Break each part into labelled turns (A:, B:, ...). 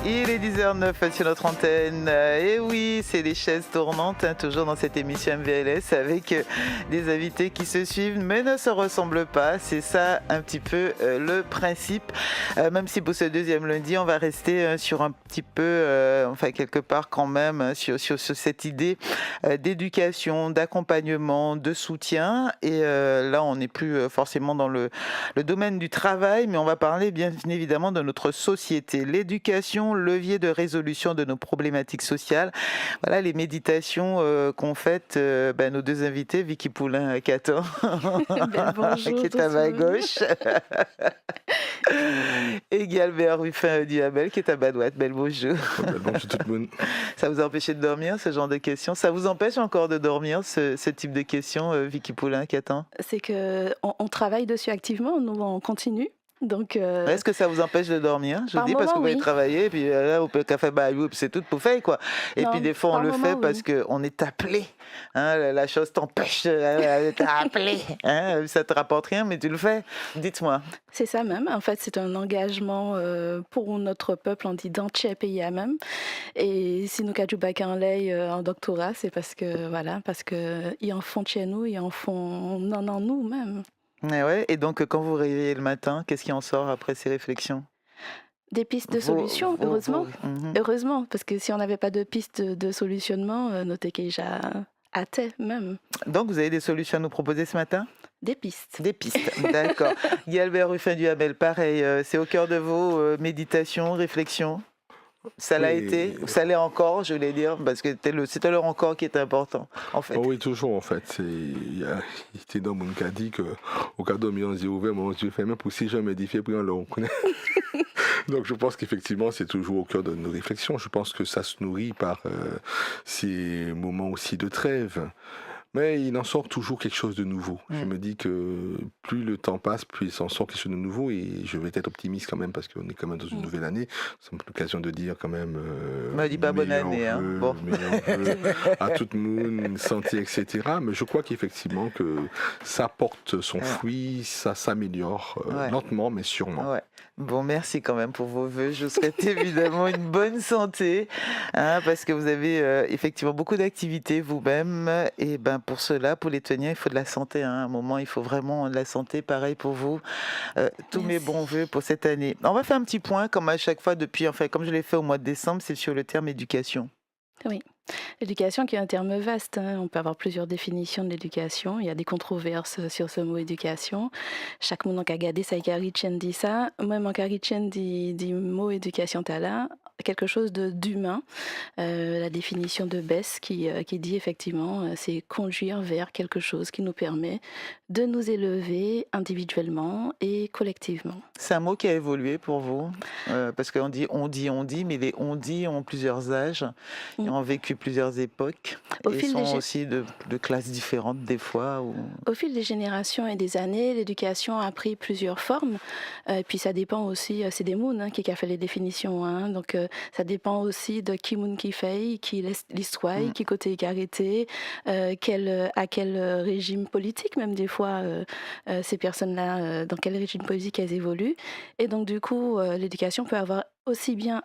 A: Il est 10h09 sur notre antenne. Et oui, c'est les chaises tournantes, toujours dans cette émission MVLS avec des invités qui se suivent mais ne se ressemblent pas. C'est ça un petit peu le principe. Même si pour ce deuxième lundi, on va rester sur un petit peu, enfin quelque part quand même, sur cette idée d'éducation, d'accompagnement, de soutien. Et là, on n'est plus forcément dans le domaine du travail, mais on va parler bien évidemment de notre société. L'éducation, levier de résolution de nos problématiques sociales. Voilà les méditations qu'ont faites nos deux invités, Vicky Poulain Caton,
B: Bonjour,
A: qui est à ma gauche, et Guy-Albert Ruffin-Duhamel, qui est à ma droite. Belle bonjour.
C: Bonjour tout le monde.
A: Ça vous empêche de dormir, ce genre de questions? Ça vous empêche encore de dormir, ce type de questions, Vicky Poulain Caton?
B: C'est qu'on travaille dessus activement, nous on continue. Donc,
A: est-ce que ça vous empêche de dormir? Je vous dis parce que vous allez
B: oui.
A: travailler, et puis là, au café Bayou, c'est tout pour faire, quoi. Et
B: Non,
A: puis des fois, on le fait parce qu'on est appelé. Hein, la chose t'empêche d'être appelé. Hein, ça te rapporte rien, mais tu le fais. Dites-moi.
B: C'est ça même. En fait, c'est un engagement pour notre peuple en disant tchè pays à même. Et si nous cadjou en lay en doctorat, c'est parce que ils en font chez nous, ils en font non nous même.
A: Et donc, quand vous réveillez le matin, qu'est-ce qui en sort après ces réflexions?
B: Des pistes de solutions, heureusement.
A: Mm-hmm.
B: Heureusement, parce que si on n'avait pas de pistes de solutionnement, nous t'es déjà hâté même.
A: Donc, vous avez des solutions à nous proposer ce matin?
B: Des pistes.
A: Des pistes, d'accord. Guy-Albert Ruffin-Duhamel, pareil, c'est au cœur de vos méditations, réflexions? Ça l'a été, ça l'est encore, je voulais dire, parce que c'était le encore qui était important, en fait.
C: Oh oui, toujours, en fait. Il y a dans mon cas dit qu'au cas d'homme, on s'est ouvert, mon Dieu fait même pour si jamais dit fait pris en long. Donc je pense qu'effectivement, c'est toujours au cœur de nos réflexions. Je pense que ça se nourrit par ces moments aussi de trêve. Mais il en sort toujours quelque chose de nouveau. Je me dis que plus le temps passe, plus il en sort quelque chose de nouveau. Et je vais être optimiste quand même, parce qu'on est quand même dans une nouvelle année. C'est l'occasion de dire quand même...
A: ne dis pas bonne année. Bon.
C: À tout le monde, santé, etc. Mais je crois qu'effectivement, que ça porte son fruit, ça s'améliore lentement, mais sûrement.
A: Ouais. Bon, merci quand même pour vos vœux. Je vous souhaite évidemment une bonne santé, parce que vous avez effectivement beaucoup d'activités vous-même. Et pour cela, pour les tenir, il faut de la santé. À un moment, il faut vraiment de la santé. Pareil pour vous. Tous mes bons vœux pour cette année. On va faire un petit point, comme à chaque fois depuis, comme je l'ai fait au mois de décembre, c'est sur le terme éducation.
B: Oui. L'éducation qui est un terme vaste, on peut avoir plusieurs définitions de l'éducation, il y a des controverses sur ce mot éducation. Chaque monde a gardé ça dit ça, même en dit mot éducation t'as là, quelque chose d'humain. La définition de Bess qui dit effectivement c'est conduire vers quelque chose qui nous permet de nous élever individuellement et collectivement.
A: C'est un mot qui a évolué pour vous, parce qu'on dit, mais les on-dit ont plusieurs âges, ils ont vécu plusieurs époques, et sont aussi de classes différentes des fois.
B: Au fil des générations et des années, l'éducation a pris plusieurs formes, et puis ça dépend aussi, c'est des mouns qui a fait les définitions, donc ça dépend aussi de qui moun qui fait, qui l'histoire, qui côté carité, à quel régime politique même des fois ces personnes-là, dans quel régime politique elles évoluent. Et donc du coup, l'éducation peut avoir aussi bien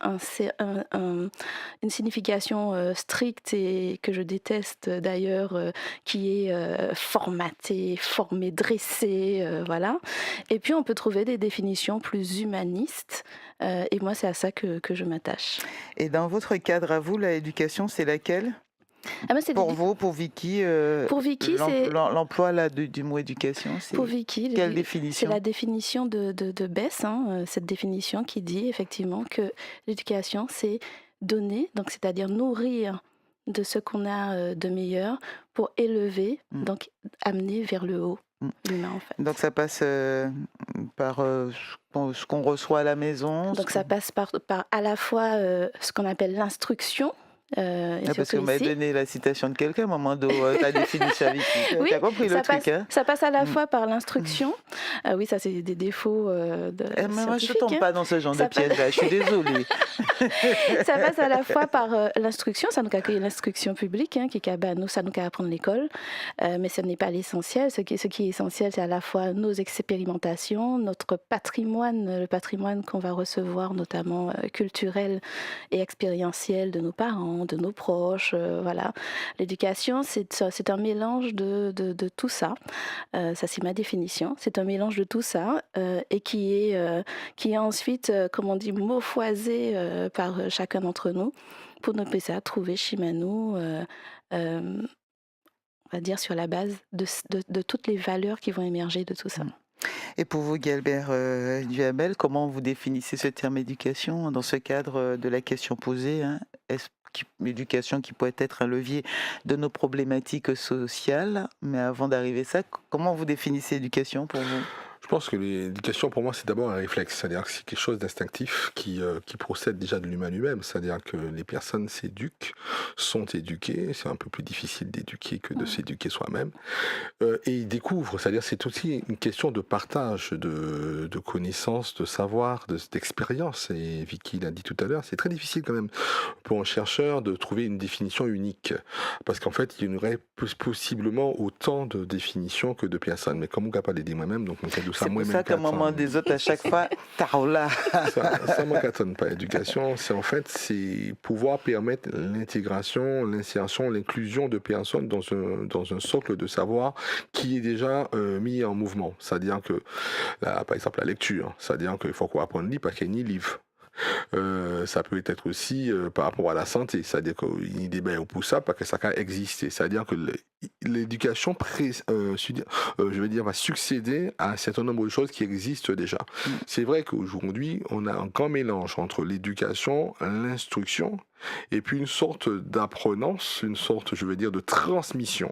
B: une signification stricte et que je déteste d'ailleurs, qui est formatée, formée, dressée, voilà. Et puis on peut trouver des définitions plus humanistes, et moi c'est à ça que je m'attache.
A: Et dans votre cadre à vous, l'éducation, c'est laquelle? Pour vous, pour Vicky,
B: c'est
A: l'emploi là du mot éducation, c'est
B: pour Vicky,
A: quelle définition?
B: C'est la définition de Bess, cette définition qui dit effectivement que l'éducation c'est donner, donc c'est-à-dire nourrir de ce qu'on a de meilleur pour élever, donc amener vers le haut l'humain en fait.
A: Donc ça passe par ce qu'on reçoit à la maison.
B: Donc ça passe par à la fois ce qu'on appelle l'instruction. Et
A: Parce que
B: surtout
A: vous m'avez
B: ici.
A: donné la citation de quelqu'un, Mamando, ta définition avec qui.
B: Oui,
A: Tu as compris le truc, hein?
B: ça passe à la
A: Mm.
B: fois par l'instruction. Oui, ça c'est des défauts
A: Mais moi, je ne
B: scientifiques.
A: tombe pas dans ce genre de
B: Ça passe,
A: piège-là, je suis désolée.
B: ça passe à la fois par l'instruction, ça nous accueille l'instruction publique, qui nous, ça nous apprendre l'école, mais ce n'est pas l'essentiel. Ce qui est essentiel, c'est à la fois nos expérimentations, notre patrimoine, le patrimoine qu'on va recevoir, notamment culturel et expérientiel de nos parents, de nos proches, voilà. L'éducation, c'est un mélange de tout ça. Ça, c'est ma définition. C'est un mélange de tout ça et qui est ensuite, comme on dit, mot-foisé par chacun d'entre nous pour nous placer à trouver Chimano, on va dire, sur la base de toutes les valeurs qui vont émerger de tout ça.
A: Et pour vous, Guilbert Duhamel, comment vous définissez ce terme éducation dans ce cadre de la question posée, hein? Est-ce l'éducation qui pourrait être un levier de nos problématiques sociales? Mais avant d'arriver à ça, comment vous définissez l'éducation pour vous?
C: Je pense que l'éducation, pour moi, c'est d'abord un réflexe. C'est-à-dire que c'est quelque chose d'instinctif qui procède déjà de l'humain lui-même. C'est-à-dire que les personnes s'éduquent, sont éduquées. C'est un peu plus difficile d'éduquer que de s'éduquer soi-même. Et ils découvrent. C'est-à-dire c'est aussi une question de partage de connaissances, de savoir, d'expérience. Et Vicky l'a dit tout à l'heure, c'est très difficile quand même pour un chercheur de trouver une définition unique. Parce qu'en fait, il y aurait possiblement autant de définitions que de personnes. Mais comme on ne peut pas les dire moi-même, donc on fait de ça.
A: C'est pour ça qu'à un moment des autres, à chaque fois, taroula.
C: Ça ne m'étonne pas. L'éducation, c'est pouvoir permettre l'intégration, l'insertion, l'inclusion de personnes dans un socle de savoir qui est déjà mis en mouvement. C'est-à-dire que, là, par exemple, la lecture, c'est-à-dire qu'il faut qu'on apprenne à lire parce qu'il y a ni livre. Ça peut être aussi par rapport à la santé, c'est-à-dire qu'il y a des bains pour ça parce que ça a existé. C'est-à-dire que l'éducation va succéder à un certain nombre de choses qui existent déjà. C'est vrai qu'aujourd'hui, on a un grand mélange entre l'éducation, l'instruction, et puis une sorte d'apprenance, une sorte, de transmission.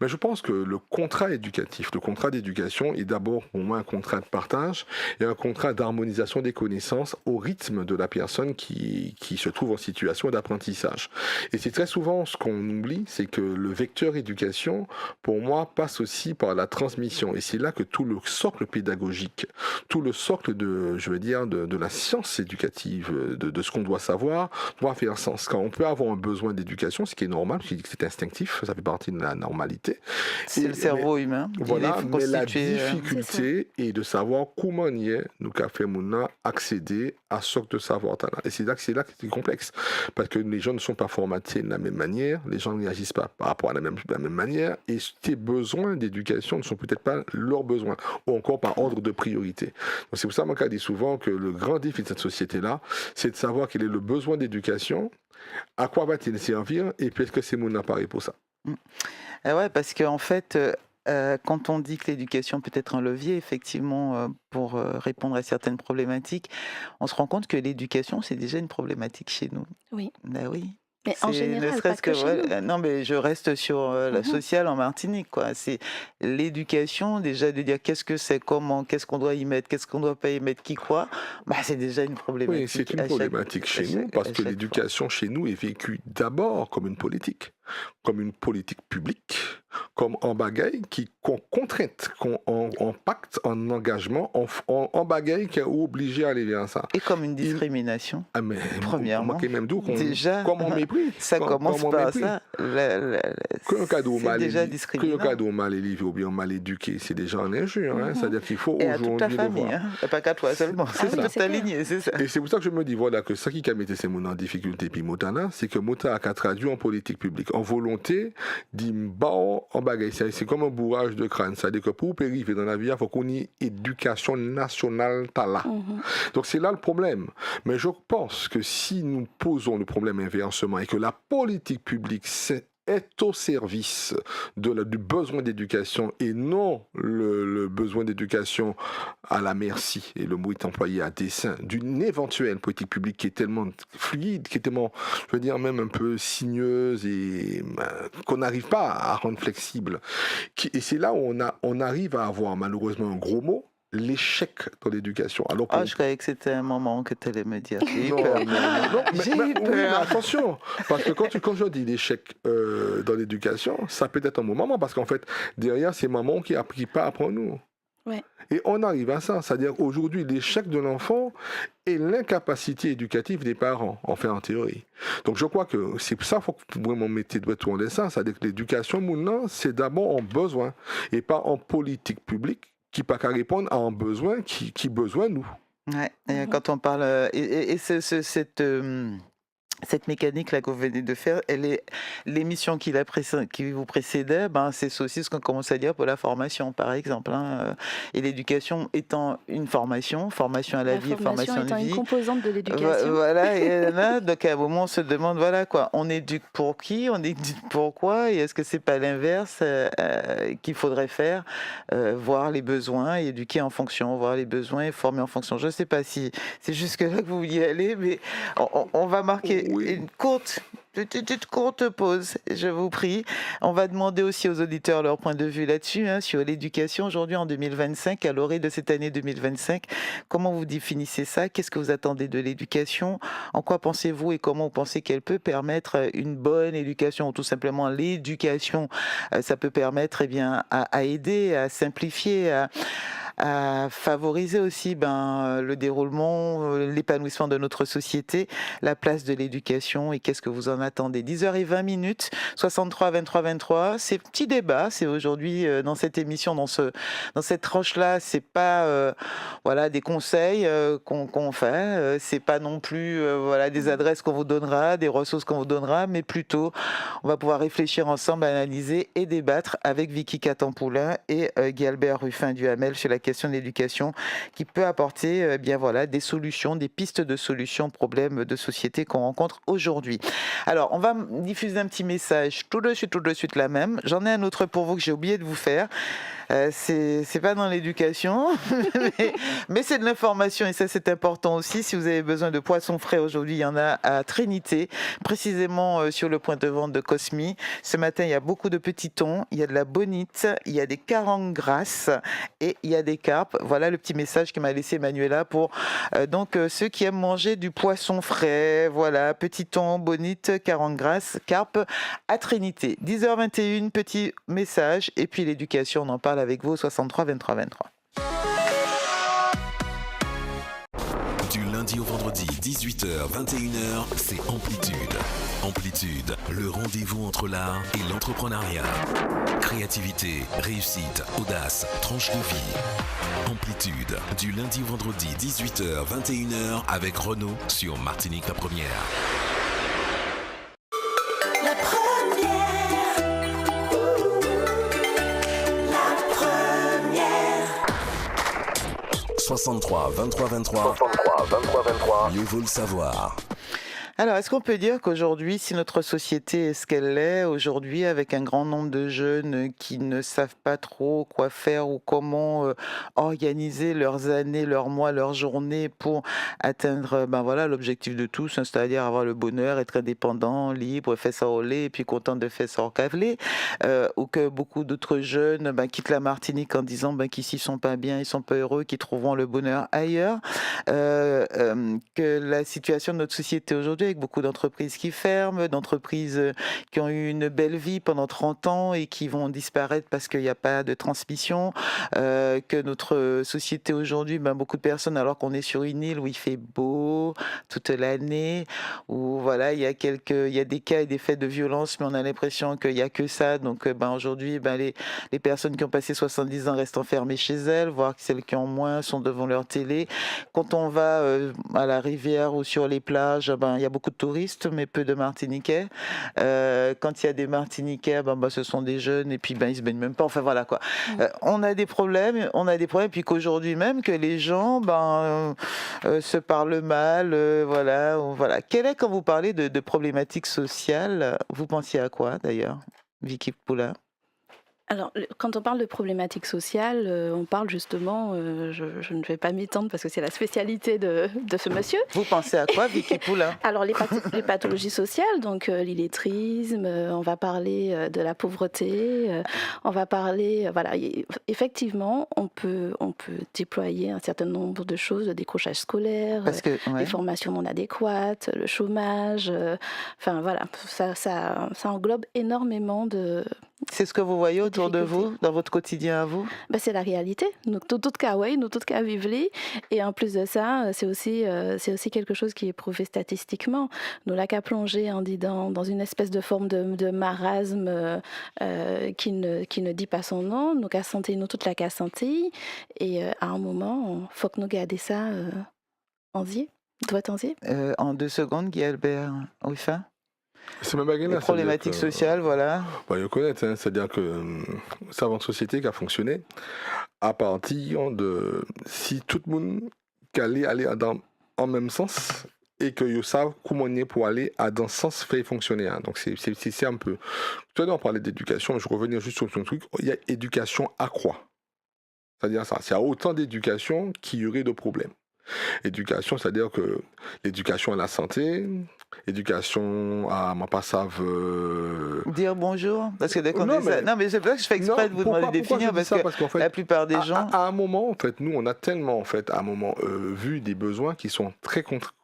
C: Mais je pense que le contrat éducatif, le contrat d'éducation est d'abord pour moi un contrat de partage et un contrat d'harmonisation des connaissances au rythme de la personne qui se trouve en situation d'apprentissage. Et c'est très souvent ce qu'on oublie, c'est que le vecteur éducation, pour moi, passe aussi par la transmission. Et c'est là que tout le socle pédagogique, tout le socle de la science éducative, de ce qu'on doit savoir, doit faire sens. Quand on peut avoir un besoin d'éducation, ce qui est normal, je dis que c'est instinctif, ça fait partie de la normalité.
A: C'est le cerveau humain.
C: Voilà, mais la difficulté est de savoir comment nous avons accéder à ce de savoir. Et c'est là que c'est complexe. Parce que les gens ne sont pas formatés de la même manière, les gens ne réagissent pas par rapport à la même manière, et tes besoins d'éducation ne sont peut-être pas leurs besoins, ou encore par ordre de priorité. Donc c'est pour ça que je dis souvent que le grand défi de cette société-là, c'est de savoir quel est le besoin d'éducation, à quoi va-t-il servir, et puis est-ce que c'est mon appareil pour ça.
A: Ouais, parce qu'en fait, quand on dit que l'éducation peut être un levier, effectivement, pour répondre à certaines problématiques, on se rend compte que l'éducation, c'est déjà une problématique chez nous.
B: Oui.
A: Ben oui.
B: Mais en général,
A: ne serait-ce
B: pas que chez nous.
A: non, mais je reste sur la sociale en Martinique, quoi. C'est l'éducation, déjà de dire qu'est-ce que c'est, comment, qu'est-ce qu'on doit y mettre, qu'est-ce qu'on doit pas y mettre, qui quoi. Bah, c'est déjà une problématique.
C: Oui, c'est une problématique chez nous parce que l'éducation chez nous est vécue d'abord comme une politique publique, comme un bagaille qu'on contrainte, qu'on pacte, en engagement, en bagaille qui est obligé à aller vers ça.
A: Et comme une discrimination.
C: Ah, mais
A: premièrement.
C: Même d'où
A: déjà,
C: comme on mépris.
A: Ça commence par ça.
C: Que un cadeau mal élevé ou bien mal éduqué, c'est déjà un injure. C'est-à-dire qu'il faut
A: et
C: aujourd'hui
A: à toute ta famille,
C: le voir.
A: Pas qu'à toi seulement. C'est toute ta lignée, c'est ça.
C: Et c'est pour ça que je me dis, voilà, que ça qui a mis ces mots en difficulté, puis Motana, c'est que Mota a traduit en politique publique, en volonté d'imballer en bagaille. C'est comme un bourrage de crâne. C'est-à-dire que pour arriver dans la vie, il faut qu'on ait éducation nationale là. Donc c'est là le problème. Mais je pense que si nous posons le problème inversement et que la politique publique est au service du besoin d'éducation et non le besoin d'éducation à la merci, et le mot est employé à dessein, d'une éventuelle politique publique qui est tellement fluide, qui est tellement, je veux dire, même un peu sinueuse et qu'on n'arrive pas à rendre flexible. Et c'est là où on arrive à avoir malheureusement un gros mot, l'échec dans l'éducation. Alors
A: Ah, je croyais que c'était un moment que tu allais me dire. J'ai eu
C: non,
A: peur.
C: non, non,
A: J'ai eu
C: oui, mais
A: peur.
C: attention, parce que quand je dis l'échec dans l'éducation, ça peut être un bon moment, parce qu'en fait, derrière, c'est maman qui n'apprend pas après nous.
B: Ouais.
C: Et on arrive à ça, c'est-à-dire aujourd'hui, l'échec de l'enfant et l'incapacité éducative des parents, enfin en théorie. Donc je crois que c'est pour ça qu'il faut vraiment mettre de tourner ça, c'est-à-dire que l'éducation, maintenant, c'est d'abord en besoin, et pas en politique publique, qui pas qu'à répondre à un besoin qui besoin nous.
A: Ouais, et
B: Mhm.
A: quand on parle, et cette mécanique-là que vous venez de faire, l'émission qui vous précédait, ben, c'est aussi ce qu'on commence à dire pour la formation, par exemple, hein, et l'éducation étant une formation à la
B: La
A: vie et
B: formation
A: formation de
B: étant une
A: vie.
B: composante de l'éducation.
A: Voilà, et là, donc à un moment on se demande, voilà quoi, on éduque pour qui, on éduque pourquoi, et est-ce que c'est pas l'inverse qu'il faudrait faire, voir les besoins et éduquer en fonction, voir les besoins et former en fonction. Je ne sais pas si c'est jusque là que vous y allez, mais on va marquer
C: Oui.
A: une petite courte pause, je vous prie. On va demander aussi aux auditeurs leur point de vue là-dessus, hein, sur l'éducation aujourd'hui en 2025, à l'orée de cette année 2025. Comment vous définissez ça? Qu'est-ce que vous attendez de l'éducation? En quoi pensez-vous et comment vous pensez qu'elle peut permettre une bonne éducation, ou tout simplement l'éducation? Ça peut permettre, eh bien, à aider, à simplifier, à favoriser aussi le déroulement, l'épanouissement de notre société, la place de l'éducation, et qu'est-ce que vous en attendez? 10h20, 63 23 23, c'est petit débat, c'est aujourd'hui dans cette émission, dans cette tranche-là, c'est pas voilà, des conseils qu'on fait, c'est pas non plus voilà, des adresses qu'on vous donnera, des ressources qu'on vous donnera, mais plutôt on va pouvoir réfléchir ensemble, analyser et débattre avec Vicky Catampoulin et Guy Albert Ruffin-Duhamel sur la question de l'éducation, qui peut apporter bien voilà, des solutions, des pistes de solutions aux problèmes de société qu'on rencontre aujourd'hui. Alors, on va diffuser un petit message tout de suite la même. J'en ai un autre pour vous que j'ai oublié de vous faire. C'est pas dans l'éducation, mais c'est de l'information, et ça c'est important aussi. Si vous avez besoin de poissons frais aujourd'hui, il y en a à Trinité, précisément sur le point de vente de Cosmi. Ce matin, il y a beaucoup de petits thons, il y a de la bonite, il y a des carangues grasses et il y a des carpes. Voilà le petit message que m'a laissé Manuela pour ceux qui aiment manger du poisson frais. Voilà, petits thons, bonite, carangues grasses, carpes à Trinité. 10h21, petit message, et puis l'éducation, on en parle avec vous, 63 23 23.
D: Du lundi au vendredi, 18h-21h, c'est Amplitude. Amplitude, le rendez-vous entre l'art et l'entrepreneuriat. Créativité, réussite, audace, tranche de vie. Amplitude, du lundi au vendredi, 18h-21h, avec Renaud sur Martinique la Première.
E: La première, la première.
D: 63 23 23. Mieux vaut le savoir.
A: Alors, est-ce qu'on peut dire qu'aujourd'hui, si notre société est ce qu'elle est aujourd'hui, avec un grand nombre de jeunes qui ne savent pas trop quoi faire ou comment organiser leurs années, leurs mois, leurs journées pour atteindre voilà, l'objectif de tous, hein, c'est-à-dire avoir le bonheur, être indépendant, libre, fait ça au lait et puis content de faire ça au cavelé, ou que beaucoup d'autres jeunes quittent la Martinique en disant qu'ils s'y sont pas bien, ils sont pas heureux, qu'ils trouveront le bonheur ailleurs, que la situation de notre société aujourd'hui, avec beaucoup d'entreprises qui ferment, d'entreprises qui ont eu une belle vie pendant 30 ans et qui vont disparaître parce qu'il n'y a pas de transmission, que notre société aujourd'hui, beaucoup de personnes, alors qu'on est sur une île où il fait beau toute l'année, où voilà, il y a des cas et des faits de violence, mais on a l'impression qu'il n'y a que ça. Donc aujourd'hui, les personnes qui ont passé 70 ans restent enfermées chez elles, voire celles qui ont moins sont devant leur télé. Quand on va à la rivière ou sur les plages, il y a beaucoup de touristes, mais peu de Martiniquais. Quand il y a des Martiniquais, ce sont des jeunes, et puis ils se baignent même pas. Enfin voilà quoi. On a des problèmes, puis qu'aujourd'hui même, que les gens se parlent mal, voilà. Quel est, quand vous parlez de problématiques sociales, vous pensiez à quoi d'ailleurs, Vicky Poula?
B: Alors, quand on parle de problématiques sociales, on parle justement, je ne vais pas m'étendre parce que c'est la spécialité de ce monsieur.
A: Vous pensez à quoi, Vicky Poulain?
B: Alors, les pathologies sociales, donc l'illettrisme, on va parler de la pauvreté, on va parler, voilà, effectivement, on peut déployer un certain nombre de choses, le décrochage scolaire,
A: Parce que,
B: les
A: ouais.
B: formations non adéquates, le chômage, enfin voilà, ça englobe énormément de...
A: C'est ce que vous voyez autour de
B: difficultés.
A: vous, dans votre quotidien à vous?
B: Ben, c'est la réalité. Nous, tout cas, oui, nous, tout cas, vivons. Et en plus de ça, c'est aussi quelque chose qui est prouvé statistiquement. Nous, là, qu'à plonger en dans une espèce de forme de marasme qui ne dit pas son nom. Nous, qu'à santé, nous, toute la qu'à santé. Et à un moment, il faut que nous gardions ça en vie. Doit en vie.
A: En 2 secondes, Guy Albert Ruffin.
C: C'est ma baguette
A: Les
C: là.
A: problématiques sociales, voilà.
C: Je connais, hein, c'est-à-dire que c'est une société qui a fonctionné à partir de si tout le monde qui allait aller en même sens et que ils savent comment on est pour aller dans ce sens fait fonctionner. Hein. Donc c'est un peu. Tout à l'heure on parlait d'éducation, je revenais juste sur un truc. Il y a éducation à quoi? C'est-à-dire ça, c'est à autant d'éducation qu'il y aurait de problèmes. Éducation, c'est-à-dire que l'éducation à la santé, éducation à ma passave.
A: Dire bonjour, parce que dès qu'on
C: Non,
A: dit ça... Non, mais c'est pour ça que je fais exprès de vous demander de définir, parce que
C: qu'en fait,
A: la plupart des gens...
C: à un moment, en fait, nous, on a tellement, en fait, à un moment, vu des besoins qui sont très contraints,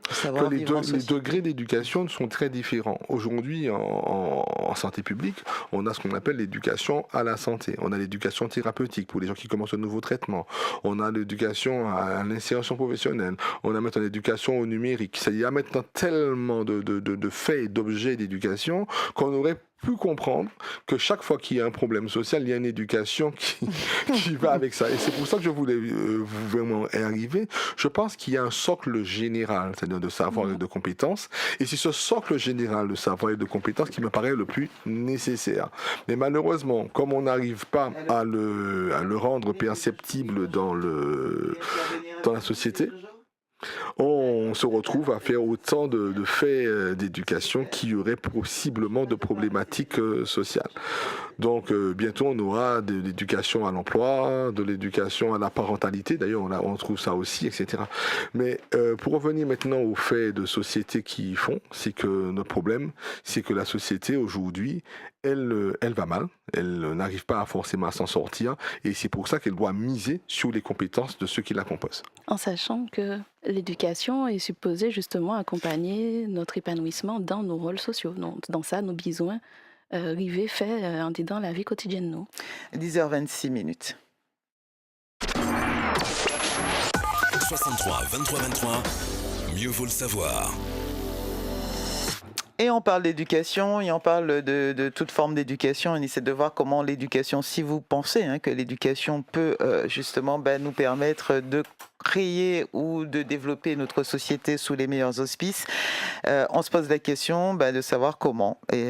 A: Savoir
C: que
A: vivre en
C: les
A: société.
C: degrés d'éducation sont très différents. Aujourd'hui, en santé publique, on a ce qu'on appelle l'éducation à la santé. On a l'éducation thérapeutique pour les gens qui commencent un nouveau traitement. On a l'éducation à l'insertion professionnelle. On a maintenant l'éducation au numérique. Il y a maintenant tellement de faits et d'objets d'éducation qu'on aurait pu comprendre que chaque fois qu'il y a un problème social, il y a une éducation qui va avec ça. Et c'est pour ça que je voulais vous vraiment arriver. Je pense qu'il y a un socle général, c'est-à-dire de savoir et de compétences. Et c'est ce socle général de savoir et de compétences qui me paraît le plus nécessaire. Mais malheureusement, comme on n'arrive pas à le rendre perceptible dans la société, on se retrouve à faire autant de faits d'éducation qu'il y aurait possiblement de problématiques sociales. Donc bientôt on aura de l'éducation à l'emploi, de l'éducation à la parentalité, d'ailleurs on trouve ça aussi, etc. Mais pour revenir maintenant aux faits de société qui font, c'est que notre problème, c'est que la société aujourd'hui, elle va mal, elle n'arrive pas forcément à s'en sortir, et c'est pour ça qu'elle doit miser sur les compétences de ceux qui la composent.
B: En sachant que l'éducation est supposée justement accompagner notre épanouissement dans nos rôles sociaux, dans ça, nos besoins rivés faits en dedans la vie quotidienne. Nous.
A: 10h26 minutes.
D: 63 23 23, mieux vaut le savoir.
A: Et on parle d'éducation, et on parle de toute forme d'éducation. On essaie de voir comment l'éducation, si vous pensez que l'éducation peut justement nous permettre de créer ou de développer notre société sous les meilleurs auspices, on se pose la question de savoir comment. Et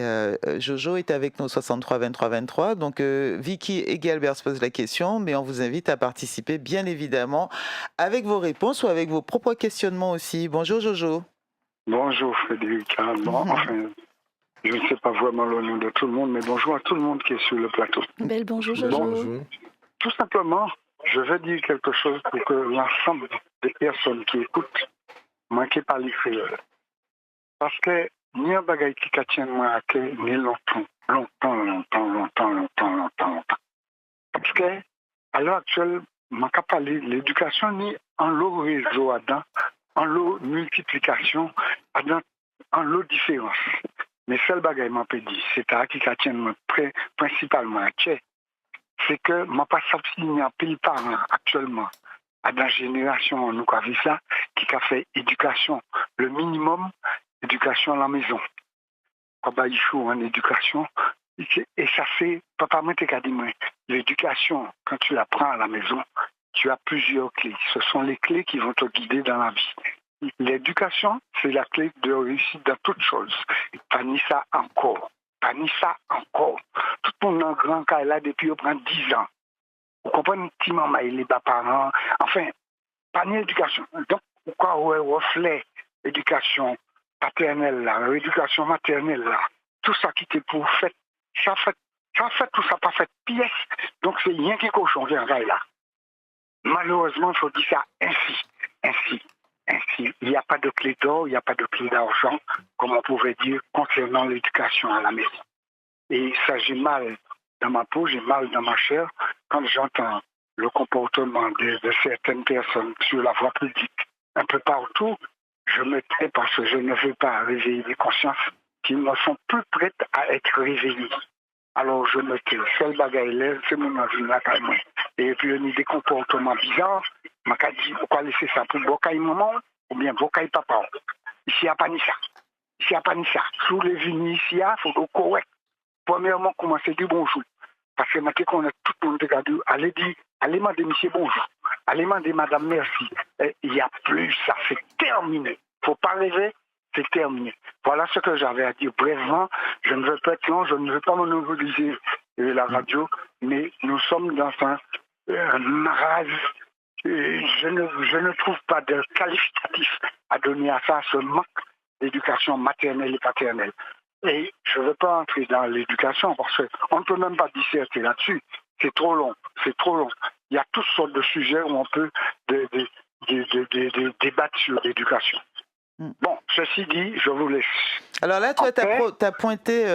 A: Jojo est avec nous 63 23 23. Donc Vicky et Guy-Albert se posent la question, mais on vous invite à participer bien évidemment avec vos réponses ou avec vos propres questionnements aussi. Bonjour Jojo.
F: Bonjour Frédéric. Enfin, je ne sais pas vraiment le nom de tout le monde, mais bonjour à tout le monde qui est sur le plateau.
B: Belle bonjour Jojo.
C: Bonjour.
F: Tout simplement, je vais dire quelque chose pour que l'ensemble des personnes qui écoutent ne manquent pas les créoles. Parce que il y a un bagage qui tient moi à cœur longtemps. Parce que à l'heure actuelle, je ne peux pas parler de l'éducation ni en l'eau réseau en l'eau multiplication, en l'eau différence. Mais seul bagage m'a peut dire, c'est à qui tient principalement à Tché, c'est que ma pas s'abstenir en pile parents actuellement à la génération nous qui vivons là, qui a fait éducation, le minimum éducation à la maison. Quand il faut en éducation, et ça c'est papa m'a dit l'éducation quand tu la prends à la maison. Tu as plusieurs clés. Ce sont les clés qui vont te guider dans la vie. L'éducation, c'est la clé de réussite dans toutes choses. Pas ni ça encore. Tout le monde en grand cas là depuis au prend 10 ans. Vous comprenez, petit maman, il est pas parents. Enfin, pas ni éducation. Donc, pourquoi on reflet éducation paternelle là, éducation maternelle là, tout ça qui était pour fait, ça fait Ça fait tout ça, pas fait pièce. Donc c'est rien qui cochon, viens là. Malheureusement, il faut dire ça ainsi. Il n'y a pas de clé d'or, il n'y a pas de clé d'argent, comme on pouvait dire, concernant l'éducation à la maison. Et ça, j'ai mal dans ma peau, j'ai mal dans ma chair quand j'entends le comportement de certaines personnes sur la voie publique, un peu partout. Je me tais parce que je ne veux pas réveiller des consciences qui ne sont plus prêtes à être réveillées. Alors je me tais. Seul bagaille, c'est mon avis là quand même. Et puis il y a des comportements bizarres. Je me dis, pourquoi laisser ça pour Bocaï maman ou bien Bocaï papa? Ici, il n'y a pas ni ça. Ici, il n'y a pas ni ça. Sous les vignes ici, il faut être correct. Premièrement, commencer à dire bonjour. Parce que maintenant qu'on a tout le monde regardé, allez demander monsieur bonjour. Allez demander madame merci. Il n'y a plus ça, c'est terminé. Il ne faut pas rêver, c'est terminé. Voilà ce que j'avais à dire. Brièvement, je ne veux pas être long, je ne veux pas monopoliser la radio, mais nous sommes dans un marasme. Je ne trouve pas de qualificatif à donner à ça, ce manque d'éducation maternelle et paternelle. Et je ne veux pas entrer dans l'éducation parce qu'on ne peut même pas disserter là-dessus. C'est trop long. Il y a toutes sortes de sujets où on peut débattre sur l'éducation. Bon, ceci dit, je vous laisse.
A: Alors là, toi, tu as pointé,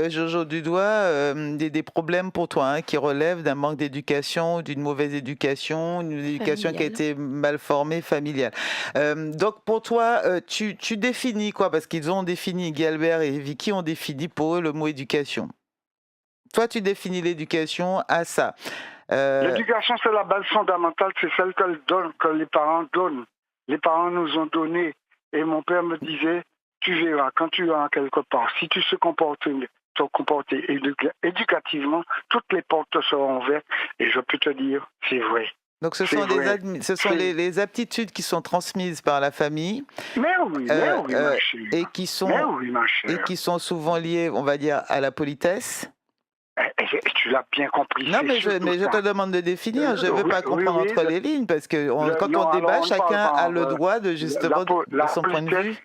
A: Jojo, du doigt des problèmes pour toi qui relèvent d'un manque d'éducation, d'une mauvaise éducation, une éducation qui a été mal formée, familiale. Donc pour toi, tu définis quoi? Parce qu'ils ont défini, Guy Albert et Vicky ont défini pour eux le mot éducation. Toi, tu définis l'éducation à ça.
F: L'éducation, c'est la base fondamentale, c'est celle que les parents donnent. Les parents nous ont donné. Et mon père me disait, tu verras, quand tu vas quelque part, si tu te comportes éducativement, toutes les portes te seront ouvertes. Et je peux te dire, c'est vrai.
A: Donc ce sont les aptitudes qui sont transmises par la famille.
F: Mais oui, ma chérie.
A: Et qui sont souvent liées, on va dire, à la politesse.
F: Tu l'as bien compris.
A: Non, mais je te demande de définir. Je ne veux pas comprendre entre les lignes parce que quand on débat, chacun a le droit de justement de son point de vue.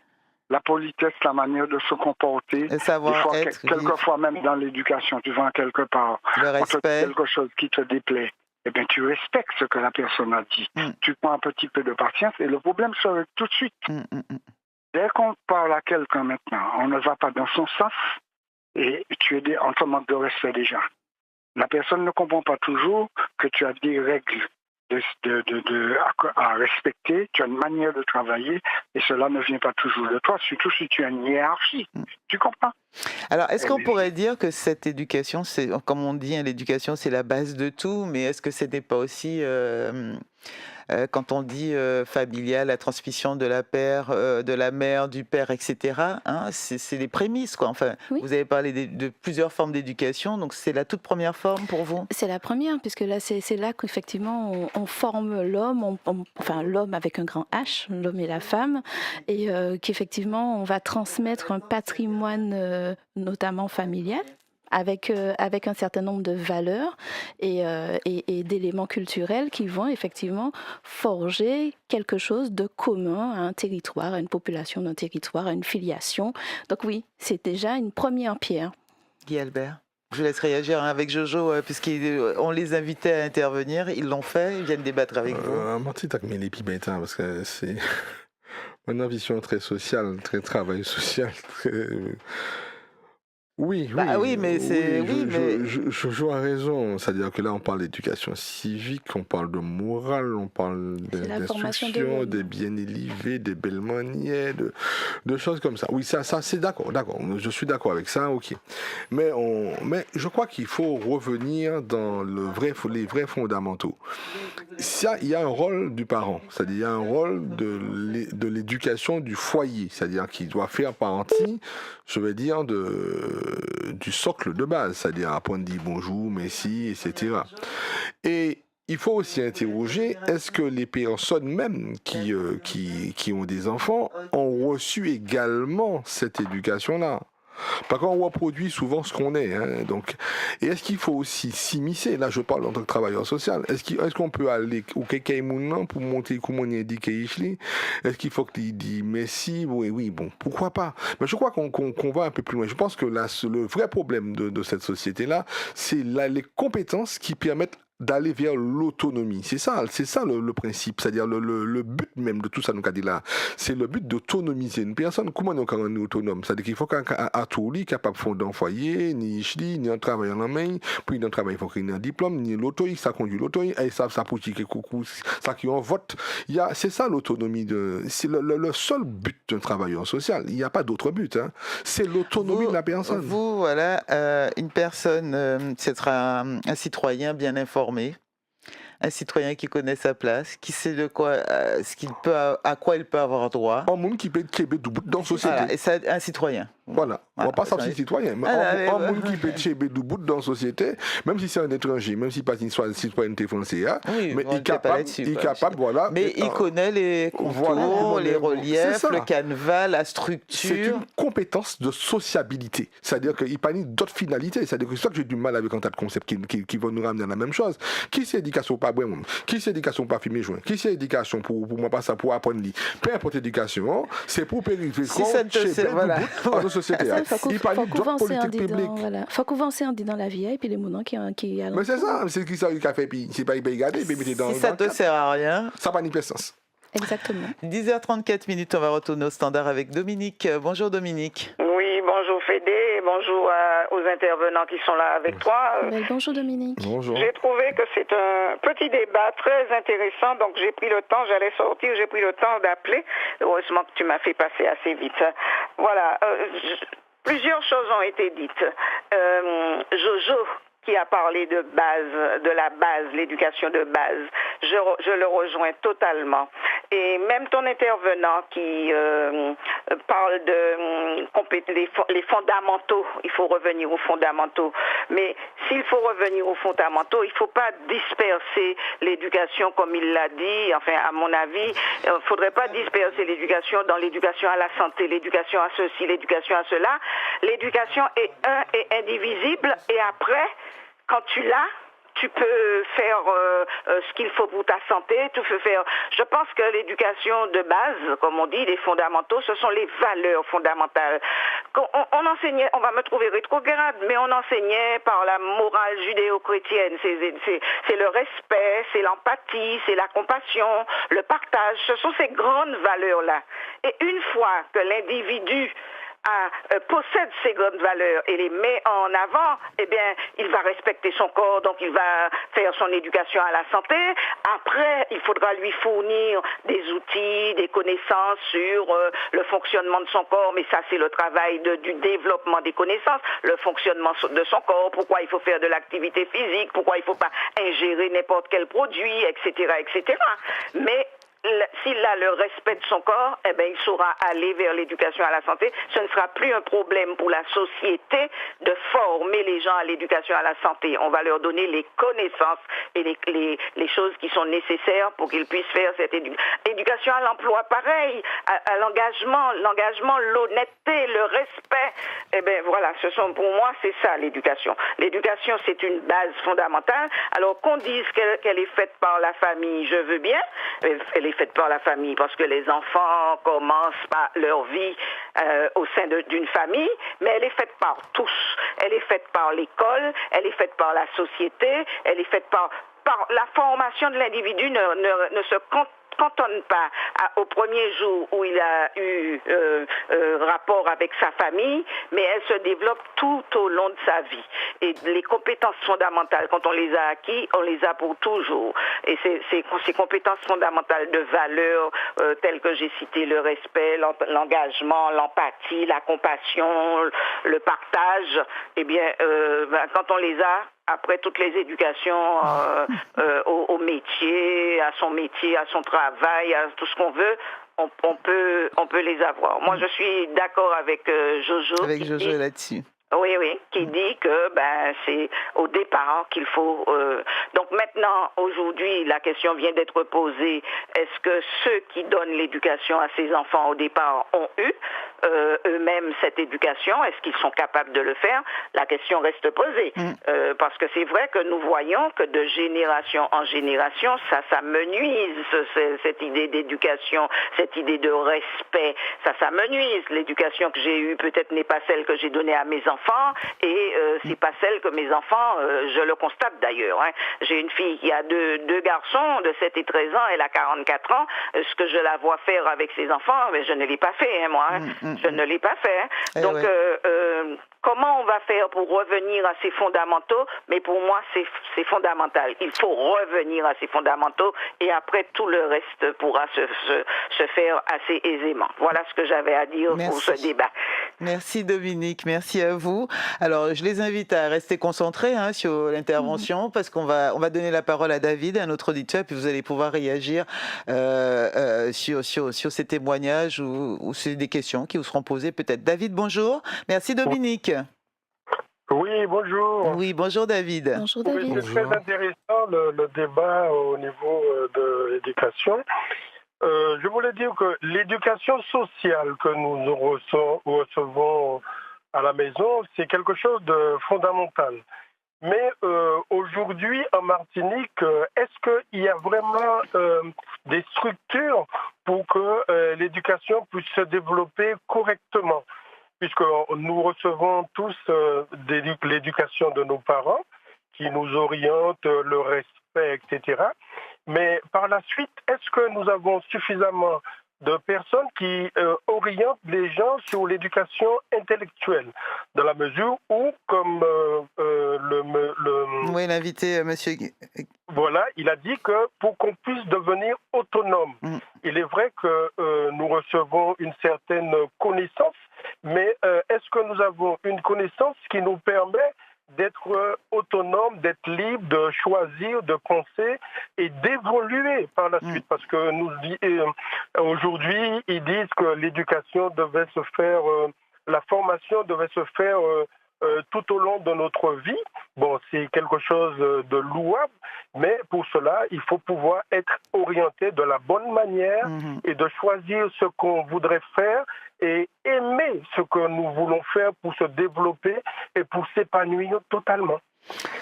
F: La politesse, la manière de se comporter.
A: Et savoir être.
F: Quelquefois même dans l'éducation, tu vas quelque part.
A: Le respect.
F: Quelque chose qui te déplaît. Eh bien, tu respectes ce que la personne a dit. Tu prends un petit peu de patience et le problème se règle tout de suite. Dès qu'on parle à quelqu'un maintenant, on ne va pas dans son sens. Et tu es en train de respect déjà. La personne ne comprend pas toujours que tu as des règles à respecter, tu as une manière de travailler et cela ne vient pas toujours de toi, surtout si tu as une hiérarchie. Tu comprends?
A: Alors, est-ce qu'on pourrait dire que cette éducation, c'est, comme on dit, l'éducation c'est la base de tout, mais est-ce que ce n'est pas aussi... quand on dit familial, la transmission de de la mère, du père, etc., c'est les prémices, quoi. Enfin, oui. Vous avez parlé de plusieurs formes d'éducation, donc c'est la toute première forme pour vous? C'est
B: la première, puisque là, c'est là qu'effectivement on forme l'homme, enfin l'homme avec un grand H, l'homme et la femme, et qu'effectivement on va transmettre un patrimoine notamment familial. Avec un certain nombre de valeurs et d'éléments culturels qui vont effectivement forger quelque chose de commun à un territoire, à une population d'un territoire, à une filiation. Donc oui, c'est déjà une première pierre.
A: Guy Albert, je laisse réagir avec Jojo, puisqu'on les invitait à intervenir, ils l'ont fait, ils viennent débattre avec vous.
C: Parce que c'est une vision très sociale, très travail social, très... Oui,
A: mais c'est...
C: Je a raison. C'est-à-dire que là, on parle d'éducation civique, on parle de morale, on parle d'instruction, des bien élevés, des belles manières, de choses comme ça. Oui, ça c'est d'accord. Je suis d'accord avec ça, ok. Mais je crois qu'il faut revenir dans les vrais fondamentaux. Il y a un rôle du parent, c'est-à-dire il y a un rôle de l'éducation du foyer, c'est-à-dire qu'il doit faire partie, je vais dire, du socle de base, c'est-à-dire apprendre à dire bonjour, merci, etc. Et il faut aussi interroger, est-ce que les personnes même qui ont des enfants ont reçu également cette éducation-là? Par contre, on reproduit souvent ce qu'on est. Hein, donc, et est-ce qu'il faut aussi s'immiscer? Là, je parle en tant que travailleur social. Est-ce qu'on peut aller au quelqu'un pour monter comment on est dit est-ce qu'il faut qu'il dise merci? Oui, bon, pourquoi pas? Mais je crois qu'on va un peu plus loin. Je pense que là, le vrai problème de cette société-là, c'est les compétences qui permettent d'aller vers l'autonomie. C'est ça le principe. C'est-à-dire le but même de tout ça, nous a dit là, c'est le but d'autonomiser une personne. Comment on est autonome? C'est-à-dire qu'il faut qu'à tout lui capable de fonder un foyer, ni un travail en main, puis un travail, il faut qu'il ait un diplôme, ni l'auto, ça conduit l'auto, et ça pour qui coucou, ça qui en vote. C'est ça l'autonomie c'est le seul but d'un travailleur social. Il n'y a pas d'autre but. Hein. C'est l'autonomie de la personne.
A: Vous, voilà, une personne, ce sera un citoyen bien informé. Un citoyen qui connaît sa place, qui sait de quoi, à quoi il peut avoir droit.
C: Un monde qui peut être dans la société.
A: Voilà, et ça, un citoyen.
C: Voilà. On va pas sortir citoyen, mais un monde qui peut être dans la société, même si c'est un étranger, même si pas une citoyenneté française,
A: oui,
C: mais il est capable, voilà.
A: Mais il connaît les contours, les reliefs, le canevas, la structure.
C: C'est une compétence de sociabilité. C'est-à-dire qu'il pas d'autres finalités. C'est-à-dire que c'est ça que j'ai du mal avec un tas de concepts qui vont nous ramener à la même chose. Qui c'est éducation pas bon? Qui c'est éducation pas fumer joint? Qui c'est éducation pour moi pas ça pour apprendre lire? Peu importe l'éducation, c'est pour périphérique.
A: Si ça te sait, voilà.
C: Société. Il parle d'autres politiques publiques.
B: Faut qu'on avance dans la vie et puis les mouvements qui
C: mais c'est ça, c'est qui ça qui a fait, puis c'est pas il peut regarder, puis mettre dans.
A: Si ça te sert à rien,
C: ça n'a pas ni sens.
B: Exactement.
A: 10h34, on va retourner au standard avec Dominique. Bonjour Dominique.
G: Oui, bonjour Fédé, bonjour aux intervenants qui sont là avec toi.
B: Bonjour Dominique.
C: Bonjour.
G: J'ai trouvé que c'est un petit débat très intéressant, donc j'ai pris le temps, j'allais sortir, j'ai pris le temps d'appeler. Heureusement que tu m'as fait passer assez vite. Voilà, plusieurs choses ont été dites. Jojo qui a parlé de la base, l'éducation de base. Je le rejoins totalement. Et même ton intervenant qui parle les fondamentaux, il faut revenir aux fondamentaux. Mais s'il faut revenir aux fondamentaux, il ne faut pas disperser l'éducation comme il l'a dit. Enfin, à mon avis, il ne faudrait pas disperser l'éducation dans l'éducation à la santé, l'éducation à ceci, l'éducation à cela. L'éducation est indivisible et après, quand tu l'as, tu peux faire ce qu'il faut pour ta santé, je pense que l'éducation de base, comme on dit, les fondamentaux, ce sont les valeurs fondamentales. On enseignait, on va me trouver rétrograde, mais on enseignait par la morale judéo-chrétienne. C'est le respect, c'est l'empathie, c'est la compassion, le partage. Ce sont ces grandes valeurs-là. Et une fois que l'individu possède ces grandes valeurs et les met en avant, eh bien, il va respecter son corps, donc il va faire son éducation à la santé. Après, il faudra lui fournir des outils, des connaissances sur le fonctionnement de son corps, mais ça, c'est le travail du développement des connaissances, le fonctionnement de son corps, pourquoi il faut faire de l'activité physique, pourquoi il ne faut pas ingérer n'importe quel produit, etc., etc. Mais s'il a le respect de son corps, eh bien, il saura aller vers l'éducation à la santé. Ce ne sera plus un problème pour la société de former les gens à l'éducation à la santé. On va leur donner les connaissances et les choses qui sont nécessaires pour qu'ils puissent faire cette éducation à l'emploi. Pareil, à l'engagement, l'honnêteté, le respect. Eh bien, voilà, pour moi, c'est ça l'éducation. L'éducation, c'est une base fondamentale. Alors qu'on dise qu'elle est faite par la famille, je veux bien. Elle est faite par la famille parce que les enfants commencent leur vie au sein d'une famille, mais elle est faite par tous. Elle est faite par l'école, elle est faite par la société, elle est faite par la formation de l'individu ne se cantonne pas au premier jour où il a eu rapport avec sa famille, mais elle se développe tout au long de sa vie. Et les compétences fondamentales, quand on les a acquis, on les a pour toujours. Et ces compétences fondamentales de valeurs telles que j'ai cité, le respect, l'engagement, l'empathie, la compassion, le partage, eh bien, quand on les a, après toutes les éducations au métier, à son travail, à tout ce qu'on veut, on peut les avoir. Moi, je suis d'accord avec Jojo.
A: Avec Jojo là-dessus.
G: Oui, qui dit que c'est au départ qu'il faut... Donc maintenant, aujourd'hui, la question vient d'être posée. Est-ce que ceux qui donnent l'éducation à ces enfants au départ ont eu eux-mêmes cette éducation? Est-ce qu'ils sont capables de le faire? La question reste posée. Parce que c'est vrai que nous voyons que de génération en génération, ça me nuise, cette idée d'éducation, cette idée de respect, ça me nuise. L'éducation que j'ai eue peut-être n'est pas celle que j'ai donnée à mes enfants, et c'est pas celle que mes enfants, je le constate d'ailleurs. Hein. J'ai une fille qui a deux garçons de 7 et 13 ans, elle a 44 ans. Ce que je la vois faire avec ses enfants, mais je ne l'ai pas fait, hein, moi. Hein. Je ne l'ai pas fait. Hein. Donc, comment on va faire pour revenir à ces fondamentaux? Mais pour moi, c'est fondamental. Il faut revenir à ces fondamentaux, et après, tout le reste pourra se faire assez aisément. Voilà ce que j'avais à dire pour ce débat.
A: Merci Dominique, merci à vous. Alors, je les invite à rester concentrés sur l'intervention, parce qu'on va donner la parole à David, un autre auditeur, puis vous allez pouvoir réagir sur ces témoignages ou c'est des questions qui vous seront posées peut-être. David, bonjour. Merci Dominique.
H: Oui, bonjour.
A: Oui, bonjour David.
B: Bonjour David.
H: Oui, c'est très intéressant le débat au niveau de l'éducation. Je voulais dire que l'éducation sociale que nous recevons à la maison, c'est quelque chose de fondamental. Mais aujourd'hui, en Martinique, est-ce qu'il y a vraiment des structures pour que l'éducation puisse se développer correctement? Puisque nous recevons tous l'éducation de nos parents, qui nous orientent, le respect, etc. Mais par la suite, est-ce que nous avons suffisamment de personnes qui orientent les gens sur l'éducation intellectuelle, dans la mesure où, comme
A: oui, l'invité, monsieur...
H: Voilà, il a dit que pour qu'on puisse devenir autonome, il est vrai que nous recevons une certaine connaissance, mais est-ce que nous avons une connaissance qui nous permet d'être autonome, d'être libre, de choisir, de penser et d'évoluer par la suite? Parce que aujourd'hui, ils disent que l'éducation devait se faire, la formation devait se faire tout au long de notre vie. Bon, c'est quelque chose de louable, mais pour cela, il faut pouvoir être orienté de la bonne manière et de choisir ce qu'on voudrait faire et aimer ce que nous voulons faire pour se développer et pour s'épanouir totalement.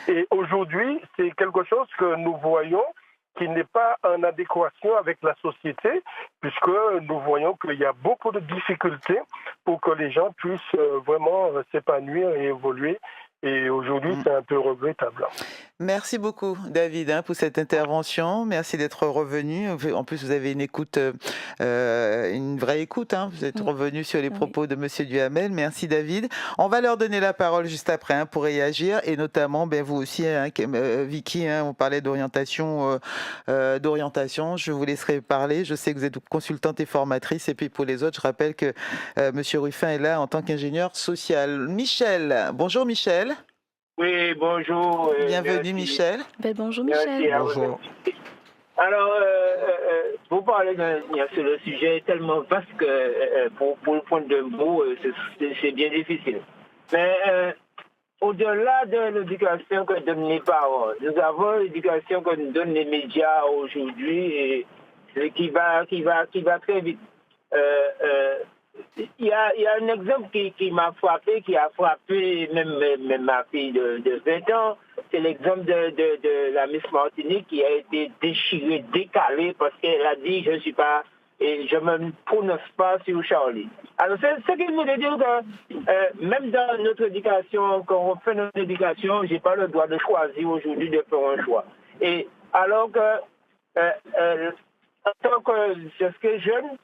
H: Et aujourd'hui, c'est quelque chose que nous voyons qui n'est pas en adéquation avec la société, puisque nous voyons qu'il y a beaucoup de difficultés pour que les gens puissent vraiment s'épanouir et évoluer. Et aujourd'hui, c'est un peu regrettable.
A: Merci beaucoup, David, pour cette intervention. Merci d'être revenu. En plus, vous avez une écoute, une vraie écoute. Vous êtes revenu sur les propos de Monsieur Duhamel. Merci, David. On va leur donner la parole juste après pour réagir. Et notamment, vous aussi, Vicky, on parlait d'orientation. Je vous laisserai parler. Je sais que vous êtes consultante et formatrice. Et puis, pour les autres, je rappelle que Monsieur Ruffin est là en tant qu'ingénieur social. Michel. Bonjour, Michel.
I: Oui, bonjour.
A: Bienvenue, Michel.
B: Bonjour, Michel.
I: Bonjour. Alors, vous parlez sur le sujet est tellement vaste que pour le point de mots, c'est bien difficile. Mais au-delà de l'éducation que donnent les parents, nous avons l'éducation que nous donnent les médias aujourd'hui et qui va très vite. Il y a un exemple qui m'a frappé, qui a frappé même ma fille de 20 ans. C'est l'exemple de la Miss Martinique qui a été déchirée, décalée parce qu'elle a dit je suis pas et je me prononce pas sur Charlie. Alors c'est ce qui voulait dire que même dans notre éducation, quand on fait notre éducation, j'ai pas le droit de choisir aujourd'hui de faire un choix. Et alors que en tant que jeune,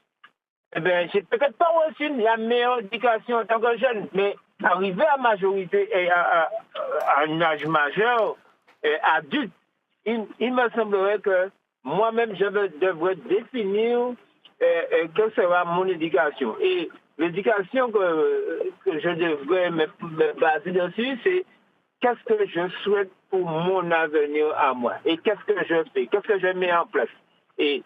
I: j'ai peut-être pas reçu la meilleure éducation en tant que jeune, mais arrivé à majorité et à un âge majeur, adulte, il me semblerait que moi-même, je devrais définir quelle sera mon éducation. Et l'éducation que je devrais me baser dessus, c'est qu'est-ce que je souhaite pour mon avenir à moi et qu'est-ce que je fais, qu'est-ce que je mets en place. Et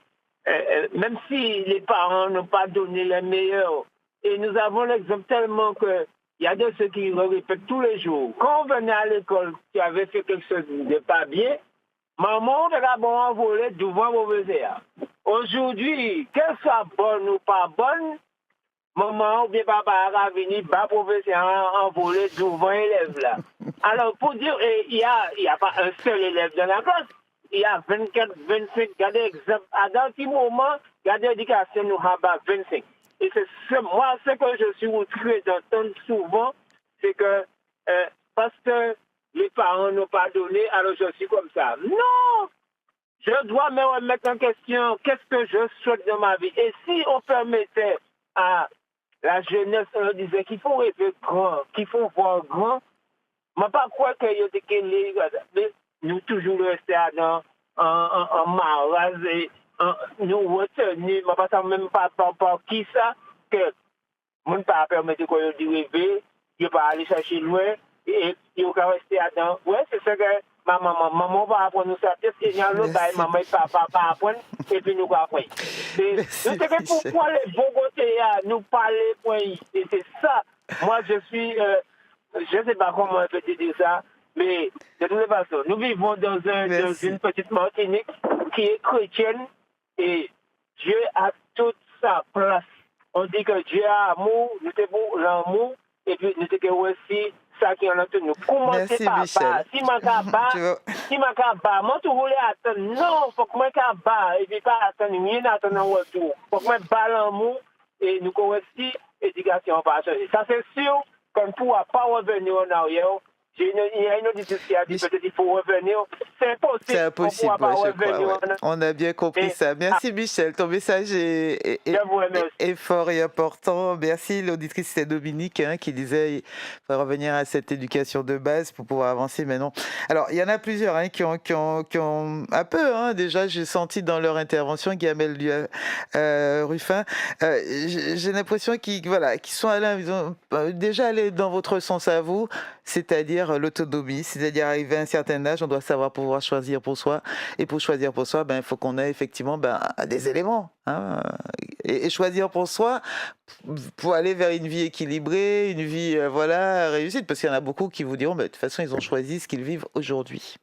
I: même si les parents n'ont pas donné les meilleurs, et nous avons l'exemple tellement qu'il y a de ceux qui le répètent tous les jours. Quand on venait à l'école, qui avait fait quelque chose de pas bien, maman de d'abord envolé devant vos verres. Aujourd'hui, qu'elle soit bonne ou pas bonne, maman ou bien papa a venu, bas professeur envolé devant élève là. Alors, pour dire, il y a pas un seul élève dans la classe. Il y a 24, 25, regardez exemple. À dans petit moment, regardez l'éducation, nous avons 25. Et moi, ce que je suis outré d'entendre souvent, c'est que parce que les parents n'ont pas donné, alors je suis comme ça. Non! Je dois me remettre en question qu'est-ce que je souhaite dans ma vie. Et si on permettait à la jeunesse, on disait qu'il faut rêver grand, qu'il faut voir grand, je ne sais pas quoi que nous toujours rester en maras et nous retenir, je ne sais même pas par qui ça, que je ne pas permettre qu'on ait rêver, je ne pas aller chercher loin et il faut rester dedans. Oui, c'est ça que maman va apprendre nous ça, parce qu'il y a l'autre, maman et papa va apprendre et puis nous va apprendre. Nous savons pourquoi les bons côtés nous parler point. Et c'est ça, moi je suis, je ne sais pas comment on peut dire ça, mais de toute façon, nous vivons dans une petite Martinique qui est chrétienne et Dieu a toute sa place. On dit que Dieu a amour, nous sommes pour l'amour, et puis nous sommes aussi ça qui en a tenu. Commencez par bas. Si ma bas, moi tout voulais attendre. Non, faut que moi bas, et puis pas attendre, rien attendre en retour. Faut que moi bas l'amour, et nous aussi éducation par ça. Ça c'est sûr qu'on ne pourra pas revenir en arrière. Il y a une auditrice qui a dit peut-être qu'il faut revenir. C'est impossible.
A: C'est impossible, On a bien compris ça. Merci Michel, ton message est fort et important. Merci. L'auditrice, c'est Dominique qui disait qu'il faut revenir à cette éducation de base pour pouvoir avancer. Mais non. Alors, il y en a plusieurs qui ont un peu, déjà, j'ai senti dans leur intervention, Gamel Ruffin, j'ai l'impression qu'ils sont allés, ils ont déjà allé dans votre sens à vous, c'est-à-dire l'autonomie, c'est-à-dire arriver à un certain âge, on doit savoir pouvoir choisir pour soi. Et pour choisir pour soi, il faut qu'on ait effectivement des éléments. Et choisir pour soi, pour aller vers une vie équilibrée, une vie réussite. Parce qu'il y en a beaucoup qui vous diront, de toute façon, ils ont choisi ce qu'ils vivent aujourd'hui.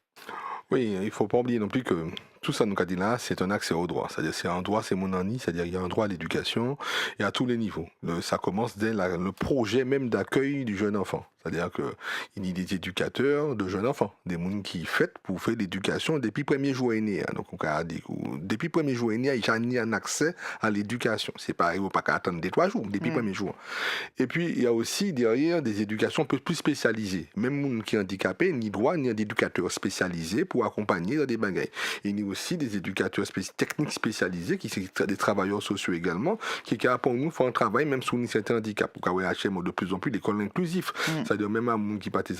C: Oui, il ne faut pas oublier non plus que tout ça, nous qu'a dit là, c'est un accès au droit. C'est-à-dire, c'est un droit, c'est mon ami, c'est-à-dire il y a un droit à l'éducation et à tous les niveaux. Ça commence dès le projet même d'accueil du jeune enfant. C'est-à-dire qu'il y a des éducateurs de jeunes enfants, des gens qui font pour faire l'éducation depuis le premier jour né. Donc, on a dit que depuis le premier jour né, il y a un accès à l'éducation. C'est pas, il ne faut pas attendre des 3 jours, depuis le premier jour. Et puis, il y a aussi derrière des éducations un peu plus spécialisées. Même les gens qui sont handicapés, ni droit, ni d'éducateurs spécialisés pour accompagner dans des bagailles. Il y a aussi des éducateurs techniques spécialisés, qui sont des travailleurs sociaux également, qui pour nous font un travail même sous un certain handicap. Pour qu'on ait de plus en plus d'écoles inclusives. C'est-à-dire même à gens qui partent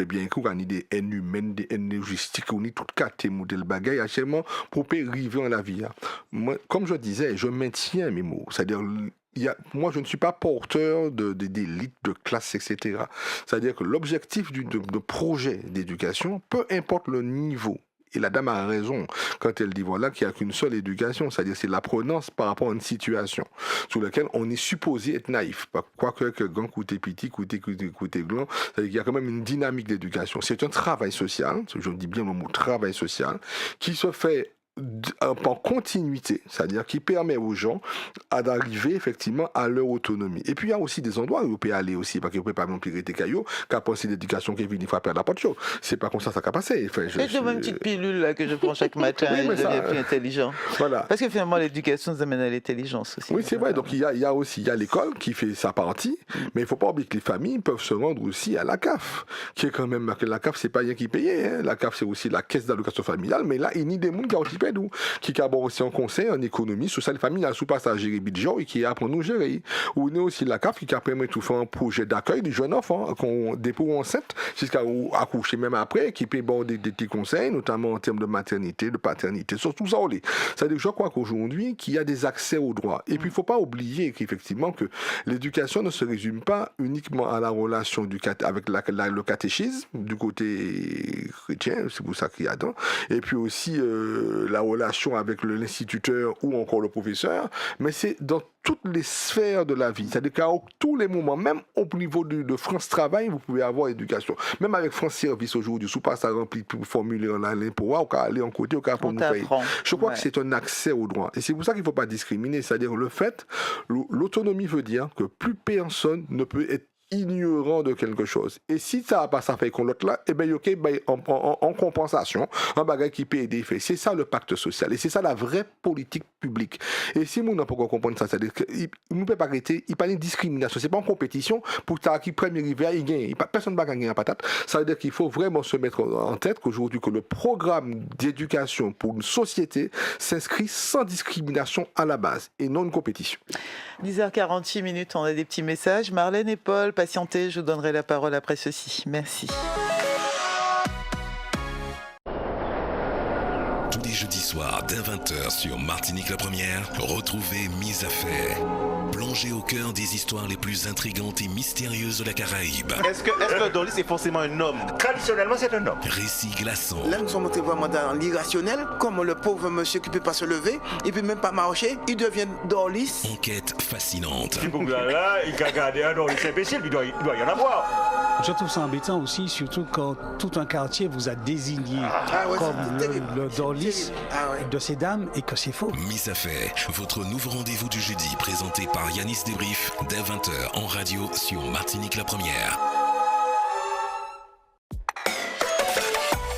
C: bien écrit, on a des haines humaines, des haines logistiques, on a toutes quatre modèles bagailles actuellement pour arriver en la vie. Moi, comme je disais, je maintiens mes mots. C'est-à-dire moi, je ne suis pas porteur d'élite, de classe, etc. C'est-à-dire que l'objectif de projet d'éducation, peu importe le niveau, et la dame a raison quand elle dit qu'il n'y a qu'une seule éducation, c'est-à-dire c'est l'apprenance par rapport à une situation sur laquelle on est supposé être naïf. Quoique grand côté petit, côté grand, c'est-à-dire qu'il y a quand même une dynamique d'éducation. C'est un travail social, je dis bien le mot travail social, qui se fait en continuité, c'est-à-dire qui permet aux gens d'arriver effectivement à leur autonomie. Et puis il y a aussi des endroits où on peut aller aussi, parce qu'on peut pas non plus rester caillou, qu'à penser l'éducation qui vient frapper à la porte chaude. C'est pas comme ça qu'a passé. Enfin,
A: j'ai une petite pilule là, que je prends chaque matin, je deviens plus intelligent. Voilà. Parce que finalement l'éducation nous amène à l'intelligence aussi.
C: Oui, c'est vrai. Donc il y a l'école qui fait sa partie, mais il faut pas oublier que les familles peuvent se rendre aussi à la CAF, qui est quand même, la CAF c'est pas rien qui payait, la CAF c'est aussi la caisse d'allocation familiale, mais là il y a des gens qui ont qui a aussi un conseil en économie sociale famille, sous pas à gérer budget et qui apprend nous gérer. Ou nous aussi la CAF qui a permis de faire un projet d'accueil des jeunes enfants qu'on dépôt enceinte jusqu'à accoucher même après, qui peut des petits conseils, notamment en termes de maternité, de paternité, sur tout ça. C'est-à-dire que je crois qu'aujourd'hui, qu'il y a des accès aux droits. Et puis il ne faut pas oublier qu'effectivement que l'éducation ne se résume pas uniquement à la relation avec le catéchisme du côté chrétien, c'est pour ça qu'il y a dedans, et puis aussi la relation avec l'instituteur ou encore le professeur, mais c'est dans toutes les sphères de la vie. C'est-à-dire qu'à tous les moments, même au niveau de France Travail, vous pouvez avoir éducation. Même avec France Service aujourd'hui, si vous passez à remplir pour formuler en ligne pour voir, ou aller en côté, ou pour nous payer. Je crois que c'est un accès au droit. Et c'est pour ça qu'il ne faut pas discriminer. C'est-à-dire le fait, l'autonomie veut dire que plus personne ne peut être ignorant de quelque chose. Et si ça n'a pas ça fait qu'on l'autre là, eh bien, ok, en compensation, un bagage qui peut aider fait. C'est ça le pacte social. Et c'est ça la vraie politique publique. Et si nous n'avons pas comprendre ça, c'est-à-dire qu'il ne peut pas arrêter, il parle de discrimination. C'est pas en compétition pour ça qui premier rivière, il gagne. Personne ne va gagner en patate. Ça veut dire qu'il faut vraiment se mettre en tête qu'aujourd'hui, que le programme d'éducation pour une société s'inscrit sans discrimination à la base et non une compétition.
A: 10h46, on a des petits messages. Marlène et Paul, patientez, je vous donnerai la parole après ceci. Merci.
D: Tous les jeudis soirs dès 20h sur Martinique la Première, retrouvez Mise à fait. Plongez au cœur des histoires les plus intrigantes et mystérieuses de la Caraïbe.
J: Est-ce que Dolly c'est forcément un homme? Traditionnellement c'est un homme.
D: Récits glaçants.
K: Là nous sommes entrés vraiment dans l'irrationnel, comme le pauvre monsieur qui ne peut pas se lever, il ne peut même pas marcher, il devient Dorlis.
D: Enquête fascinante.
J: Là, il a gardé un Dorlis imbécile, il doit y en avoir.
L: Je trouve ça embêtant aussi, surtout quand tout un quartier vous a désigné comme le Dorlis de ces dames et que c'est faux.
D: Mise à fait, votre nouveau rendez-vous du jeudi présenté par Yanis Débrief dès 20h en radio sur Martinique la Première.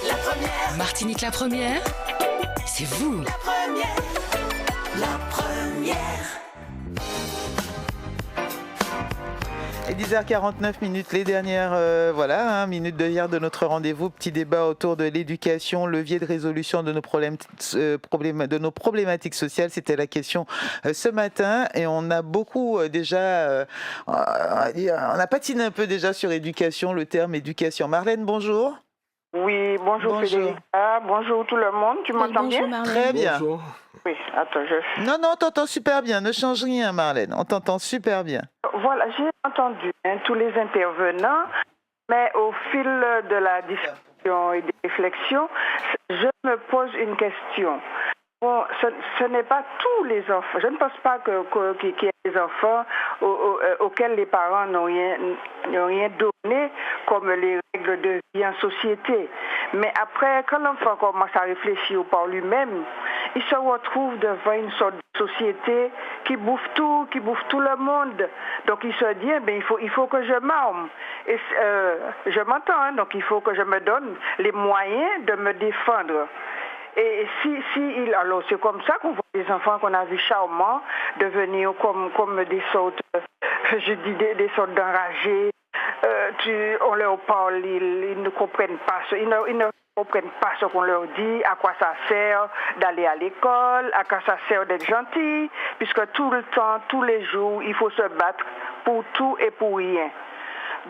E: La première.
M: Martinique la Première, c'est vous.
E: La première. La première.
A: Et 10h49, les dernières minutes de hier de notre rendez-vous. Petit débat autour de l'éducation, levier de résolution de nos problématiques sociales. C'était la question ce matin. Et on a beaucoup déjà, on a patiné un peu déjà sur éducation, le terme éducation. Marlène, bonjour.
G: Oui, bonjour Federica, bonjour tout le monde, tu m'entends bien?
B: Marlène.
A: Très bien.
C: Bonjour.
G: Oui, attends,
A: Non, t'entends super bien, ne change rien Marlène, on t'entend super bien.
G: Voilà, j'ai entendu tous les intervenants, mais au fil de la discussion et des réflexions, je me pose une question. Bon, ce n'est pas tous les enfants. Je ne pense pas qu'il y ait des enfants auxquels les parents n'ont rien donné comme les règles de vie en société. Mais après, quand l'enfant commence à réfléchir par lui-même, il se retrouve devant une sorte de société qui bouffe tout le monde. Donc il se dit, il faut que je m'arme. Et je m'entends, donc il faut que je me donne les moyens de me défendre. Et alors c'est comme ça qu'on voit des enfants qu'on a vu charmants devenir comme des sortes, des sortes d'enragés. On leur parle, ils ne comprennent pas ils ne comprennent pas ce qu'on leur dit, à quoi ça sert d'aller à l'école, à quoi ça sert d'être gentil, puisque tout le temps, tous les jours, il faut se battre pour tout et pour rien.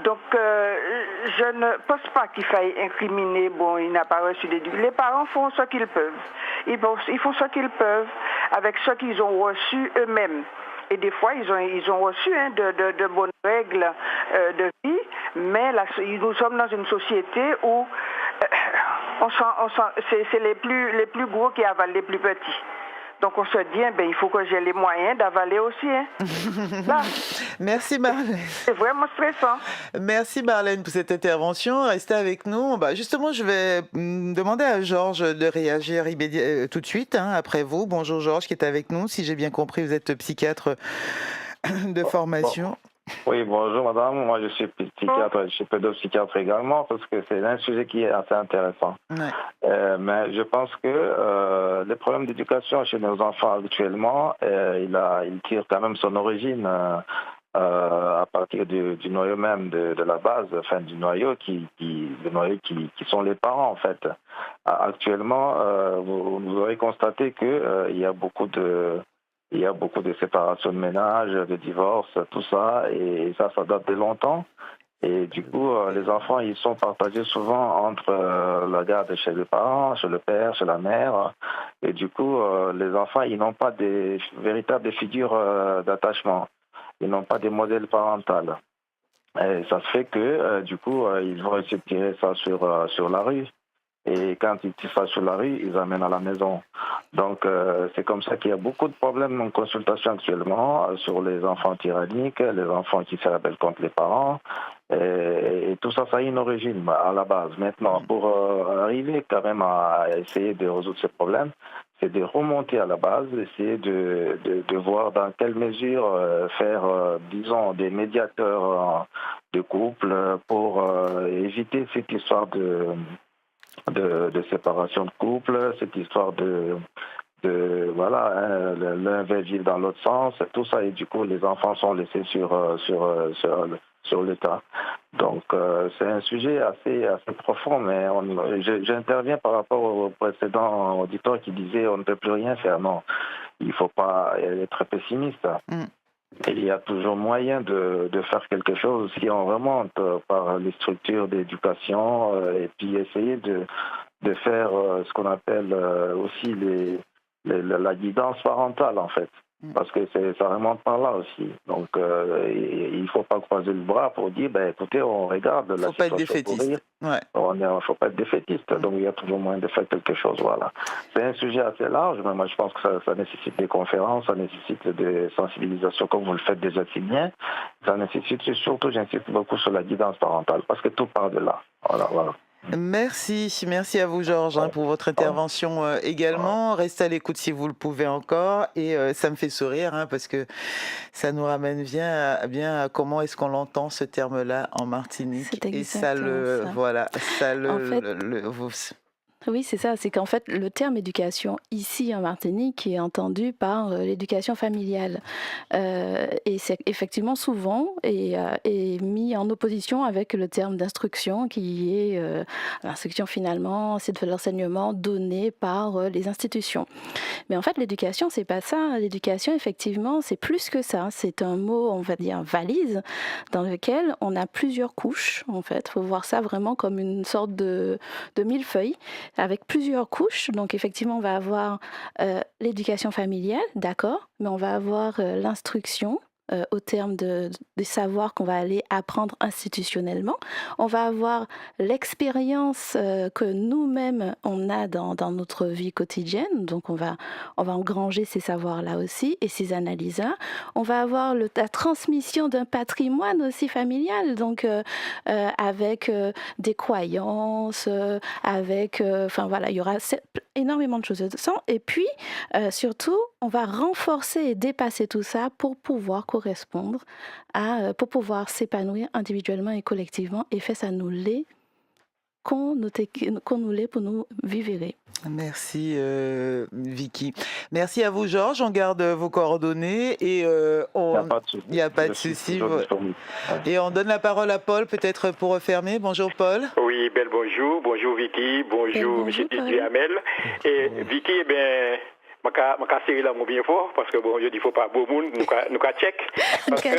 G: Donc, je ne pense pas qu'il faille incriminer, il n'a pas reçu d'éducation. Les parents font ce qu'ils peuvent. Ils font ce qu'ils peuvent avec ce qu'ils ont reçu eux-mêmes. Et des fois, ils ont reçu de bonnes règles de vie, mais nous sommes dans une société où c'est les plus gros qui avalent les plus petits. Donc on se dit, il faut que j'ai les moyens d'avaler aussi. Là.
A: Merci Marlène.
G: C'est vraiment stressant.
A: Merci Marlène pour cette intervention. Restez avec nous. Justement, je vais demander à Georges de réagir tout de suite, après vous. Bonjour Georges qui est avec nous. Si j'ai bien compris, vous êtes psychiatre de formation.
N: Bon. Oui, bonjour madame. Moi je suis psychiatre, je suis pédopsychiatre également parce que c'est un sujet qui est assez intéressant. Ouais. Mais je pense que les problèmes d'éducation chez nos enfants actuellement, il tire quand même son origine à partir du noyau même de la base, enfin du noyau qui sont les parents en fait. Actuellement, vous aurez constaté que il y a beaucoup de séparations de ménage, de divorces, tout ça, et ça date de longtemps. Et du coup, les enfants, ils sont partagés souvent entre la garde chez les parents, chez le père, chez la mère. Et du coup, les enfants, ils n'ont pas des véritables figures d'attachement. Ils n'ont pas des modèles parentaux. Et ça se fait que, du coup, ils vont essayer de tirer ça sur la rue. Et quand ils tirent ça sur la rue, ils amènent à la maison. Donc, c'est comme ça qu'il y a beaucoup de problèmes en consultation actuellement sur les enfants tyranniques, les enfants qui se rebellent contre les parents. Et tout ça, ça a une origine à la base. Maintenant, pour arriver quand même à essayer de résoudre ces problèmes, c'est de remonter à la base, essayer de voir dans quelle mesure faire, disons, des médiateurs de couple pour éviter cette histoire de séparation de couple, cette histoire voilà, l'un va vivre dans l'autre sens, tout ça, et du coup, les enfants sont laissés sur le tas. Donc, c'est un sujet assez profond, mais j'interviens par rapport au précédent auditeur qui disait on ne peut plus rien faire. Non, il ne faut pas être pessimiste. Il y a toujours moyen de faire quelque chose si on remonte par les structures d'éducation et puis essayer de faire ce qu'on appelle aussi la guidance parentale, en fait. Parce que ça remonte par là aussi. Donc, il ne faut pas croiser le bras pour dire, écoutez, on regarde la situation. Il ne faut pas être défaitiste. Il ne faut pas être défaitiste. Donc, il y a toujours moyen de faire quelque chose. Voilà. C'est un sujet assez large, mais moi, je pense que ça nécessite des conférences, ça nécessite des sensibilisations, comme vous le faites déjà si bien. Ça nécessite surtout, j'insiste beaucoup sur la guidance parentale, parce que tout part de là. Voilà.
A: Merci à vous Georges pour votre intervention également. Restez à l'écoute si vous le pouvez encore et ça me fait sourire parce que ça nous ramène bien à comment est-ce qu'on l'entend ce terme-là en Martinique et ça le ça. Voilà ça
B: Oui, c'est ça. C'est qu'en fait, le terme éducation ici en Martinique est entendu par l'éducation familiale. Et c'est effectivement souvent est mis en opposition avec le terme d'instruction qui est l'instruction finalement, c'est de l'enseignement donné par les institutions. Mais en fait, l'éducation, c'est pas ça. L'éducation, effectivement, c'est plus que ça. C'est un mot, on va dire, valise, dans lequel on a plusieurs couches, en fait. Il faut voir ça vraiment comme une sorte de millefeuille avec plusieurs couches. Donc, effectivement, on va avoir l'éducation familiale, d'accord, mais on va avoir l'instruction au terme des savoirs qu'on va aller apprendre institutionnellement. On va avoir l'expérience que nous-mêmes, on a dans notre vie quotidienne. Donc, on va engranger ces savoirs-là aussi et ces analyses-là. On va avoir la transmission d'un patrimoine aussi familial, donc avec des croyances, avec... il y aura énormément de choses de ça. Et puis, surtout, on va renforcer et dépasser tout ça pour pouvoir correspondre pour pouvoir s'épanouir individuellement et collectivement et faire ça nous l'est qu'on nous l'est pour nous vivre.
A: Merci Vicky. Merci à vous Georges, on garde vos coordonnées et il n'y a pas de souci. Et on donne la parole à Paul peut-être pour refermer. Bonjour Paul.
O: Oui, bonjour Vicky, bonjour M. Didier Hamel. Et Vicky, je serrer la mot bien fort parce que je dis qu'il ne faut pas beau monde, nous check. Parce que,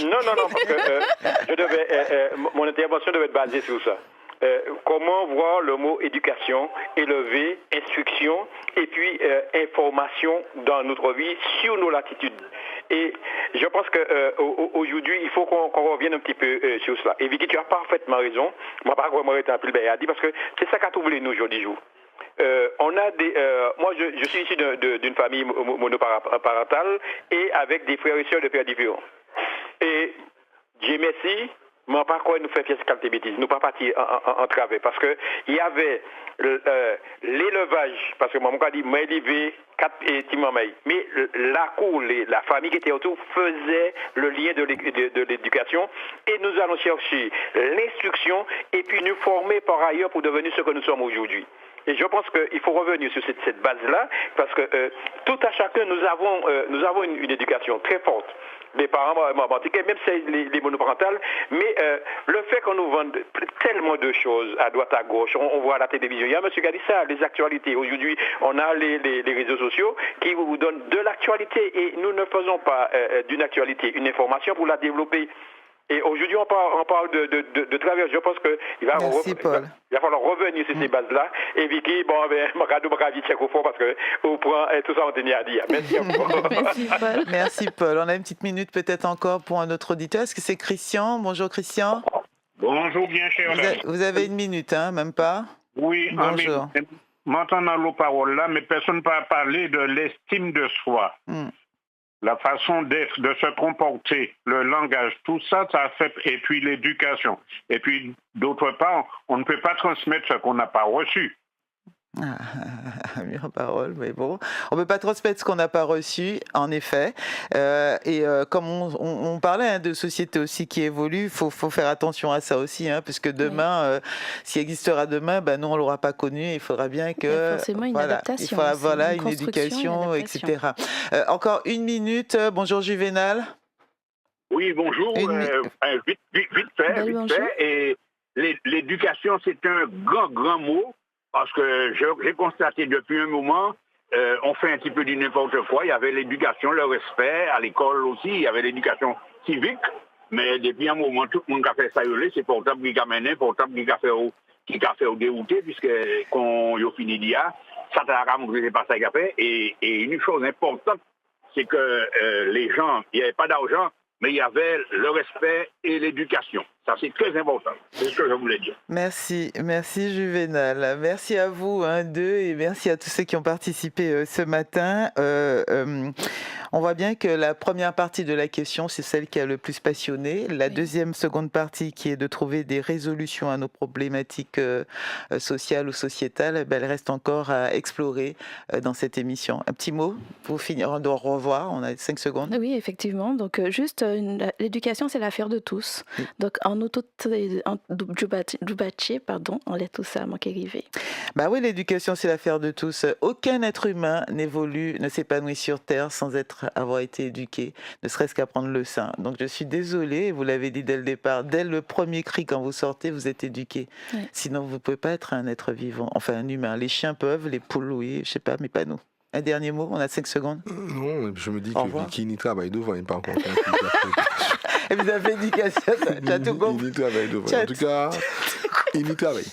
O: non, parce que mon intervention devait être basée sur ça. Comment voir le mot éducation, élever, instruction et puis information dans notre vie sur nos latitudes. Et je pense qu'aujourd'hui, il faut qu'on revienne un petit peu sur cela. Et Vicky, tu as parfaitement raison. Moi, par contre, je m'arrête à dit parce que c'est ça qu'a trouvé nous aujourd'hui. On a moi, je suis issu d'une famille monoparentale et avec des frères et sœurs de pères différents. Et Dieu merci. Mais par quoi nous fait pièce qualité bêtise, nous pas partir en travers parce que il y avait l'élevage parce que moi dit moi élevé 4 petits mamans mais la cour la famille qui était autour faisait le lien de l'éducation et nous allons chercher l'instruction et puis nous former par ailleurs pour devenir ce que nous sommes aujourd'hui. Et je pense qu'il faut revenir sur cette base-là parce que tout à chacun nous avons une éducation très forte. Les parents, même si les monoparentales, mais le fait qu'on nous vende tellement de choses à droite à gauche, on voit à la télévision, il y a monsieur qui a dit ça, les actualités. Aujourd'hui, on a les réseaux sociaux qui vous donnent de l'actualité et nous ne faisons pas d'une actualité une information pour la développer. Et aujourd'hui, on parle de travers. Je pense qu'il va falloir revenir sur ces bases-là. Et Vicky, je vais vite checker au fond parce que au point, tout ça, on tenait à dire. Merci encore.
B: Merci Paul.
A: Merci Paul. On a une petite minute peut-être encore pour un autre auditeur. Est-ce que c'est Christian? Bonjour Christian.
P: Bonjour, bien cher.
A: Vous avez une minute, même pas?
P: Oui,
A: bonjour.
P: m'entends dans l'eau parole là, mais personne ne peut parler de l'estime de soi. La façon d'être, de se comporter, le langage, tout ça, ça fait, et puis l'éducation. Et puis, d'autre part, on ne peut pas transmettre ce qu'on n'a pas reçu.
A: Mille paroles, mais bon, on ne peut pas transmettre ce qu'on n'a pas reçu, en effet. Comme on parlait de société aussi qui évolue, il faut faire attention à ça aussi, puisque demain, s'il existera demain, nous on l'aura pas connu. Il faudra bien que
B: il y a forcément une adaptation,
A: il faudra, une éducation, etc. Encore une minute. Bonjour Juvénal.
Q: Oui, bonjour. Vite fait. Et l'éducation, c'est un grand mot. Parce que j'ai constaté depuis un moment, on fait un petit peu du n'importe quoi. Il y avait l'éducation, le respect, à l'école aussi, il y avait l'éducation civique. Mais depuis un moment, tout le monde qui a fait ça, c'est portable qui a mené, portable qui a fait au dérouté, puisque quand il a fini d'IA, ça t'a montré, c'est pas ça qu'il a fait. Et une chose importante, c'est que les gens, il n'y avait pas d'argent, mais il y avait le respect et l'éducation. Ça, c'est très important. C'est ce que je voulais dire.
A: Merci Juvénal. Merci à vous, et merci à tous ceux qui ont participé ce matin. On voit bien que la première partie de la question, c'est celle qui a le plus passionné. La seconde partie, qui est de trouver des résolutions à nos problématiques sociales ou sociétales, elle reste encore à explorer dans cette émission. Un petit mot pour finir, on doit revoir, on a 5 secondes.
B: Oui, effectivement. Donc, juste, l'éducation, c'est l'affaire de tous. Donc, en pardon, on laisse tout ça, moi qui arrivé.
A: Oui, l'éducation, c'est l'affaire de tous. Aucun être humain n'évolue, ne s'épanouit sur Terre sans avoir été éduqué, ne serait-ce qu'apprendre le sein. Donc, je suis désolée, vous l'avez dit dès le départ, dès le premier cri quand vous sortez, vous êtes éduqué. Oui. Sinon, vous ne pouvez pas être un être vivant, enfin un humain. Les chiens peuvent, les poules, oui, je sais pas, mais pas nous. Un dernier mot, on a 5 secondes.
C: Non, je me dis que Vicky, il travaille devant, il n'est pas encore.
A: Et vous avez éducation, tu as tout compris.
C: Il travaille devant. En tout cas, il y travaille.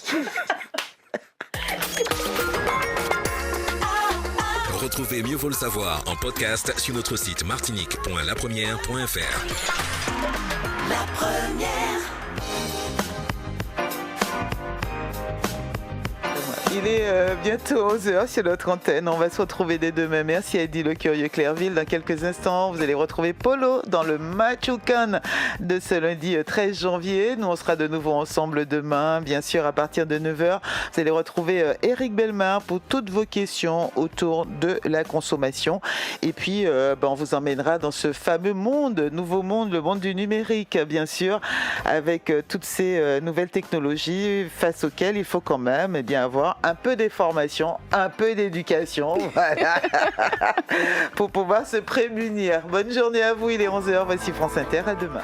D: Retrouvez Mieux vaut le savoir en podcast sur notre site martinique.lapremière.fr.
E: La première.
A: Il est bientôt 11h sur notre antenne. On va se retrouver dès demain. Merci à Eddie Le Curieux Clairville. Dans quelques instants, vous allez retrouver Polo dans le Machucan de ce lundi 13 janvier. Nous, on sera de nouveau ensemble demain, bien sûr, à partir de 9h. Vous allez retrouver Éric Bellemare pour toutes vos questions autour de la consommation. Et puis, on vous emmènera dans ce fameux monde, nouveau monde, le monde du numérique, bien sûr, avec toutes ces nouvelles technologies face auxquelles il faut quand même avoir un peu d'information, un peu d'éducation, voilà, pour pouvoir se prémunir. Bonne journée à vous, il est 11h, voici France Inter, à demain.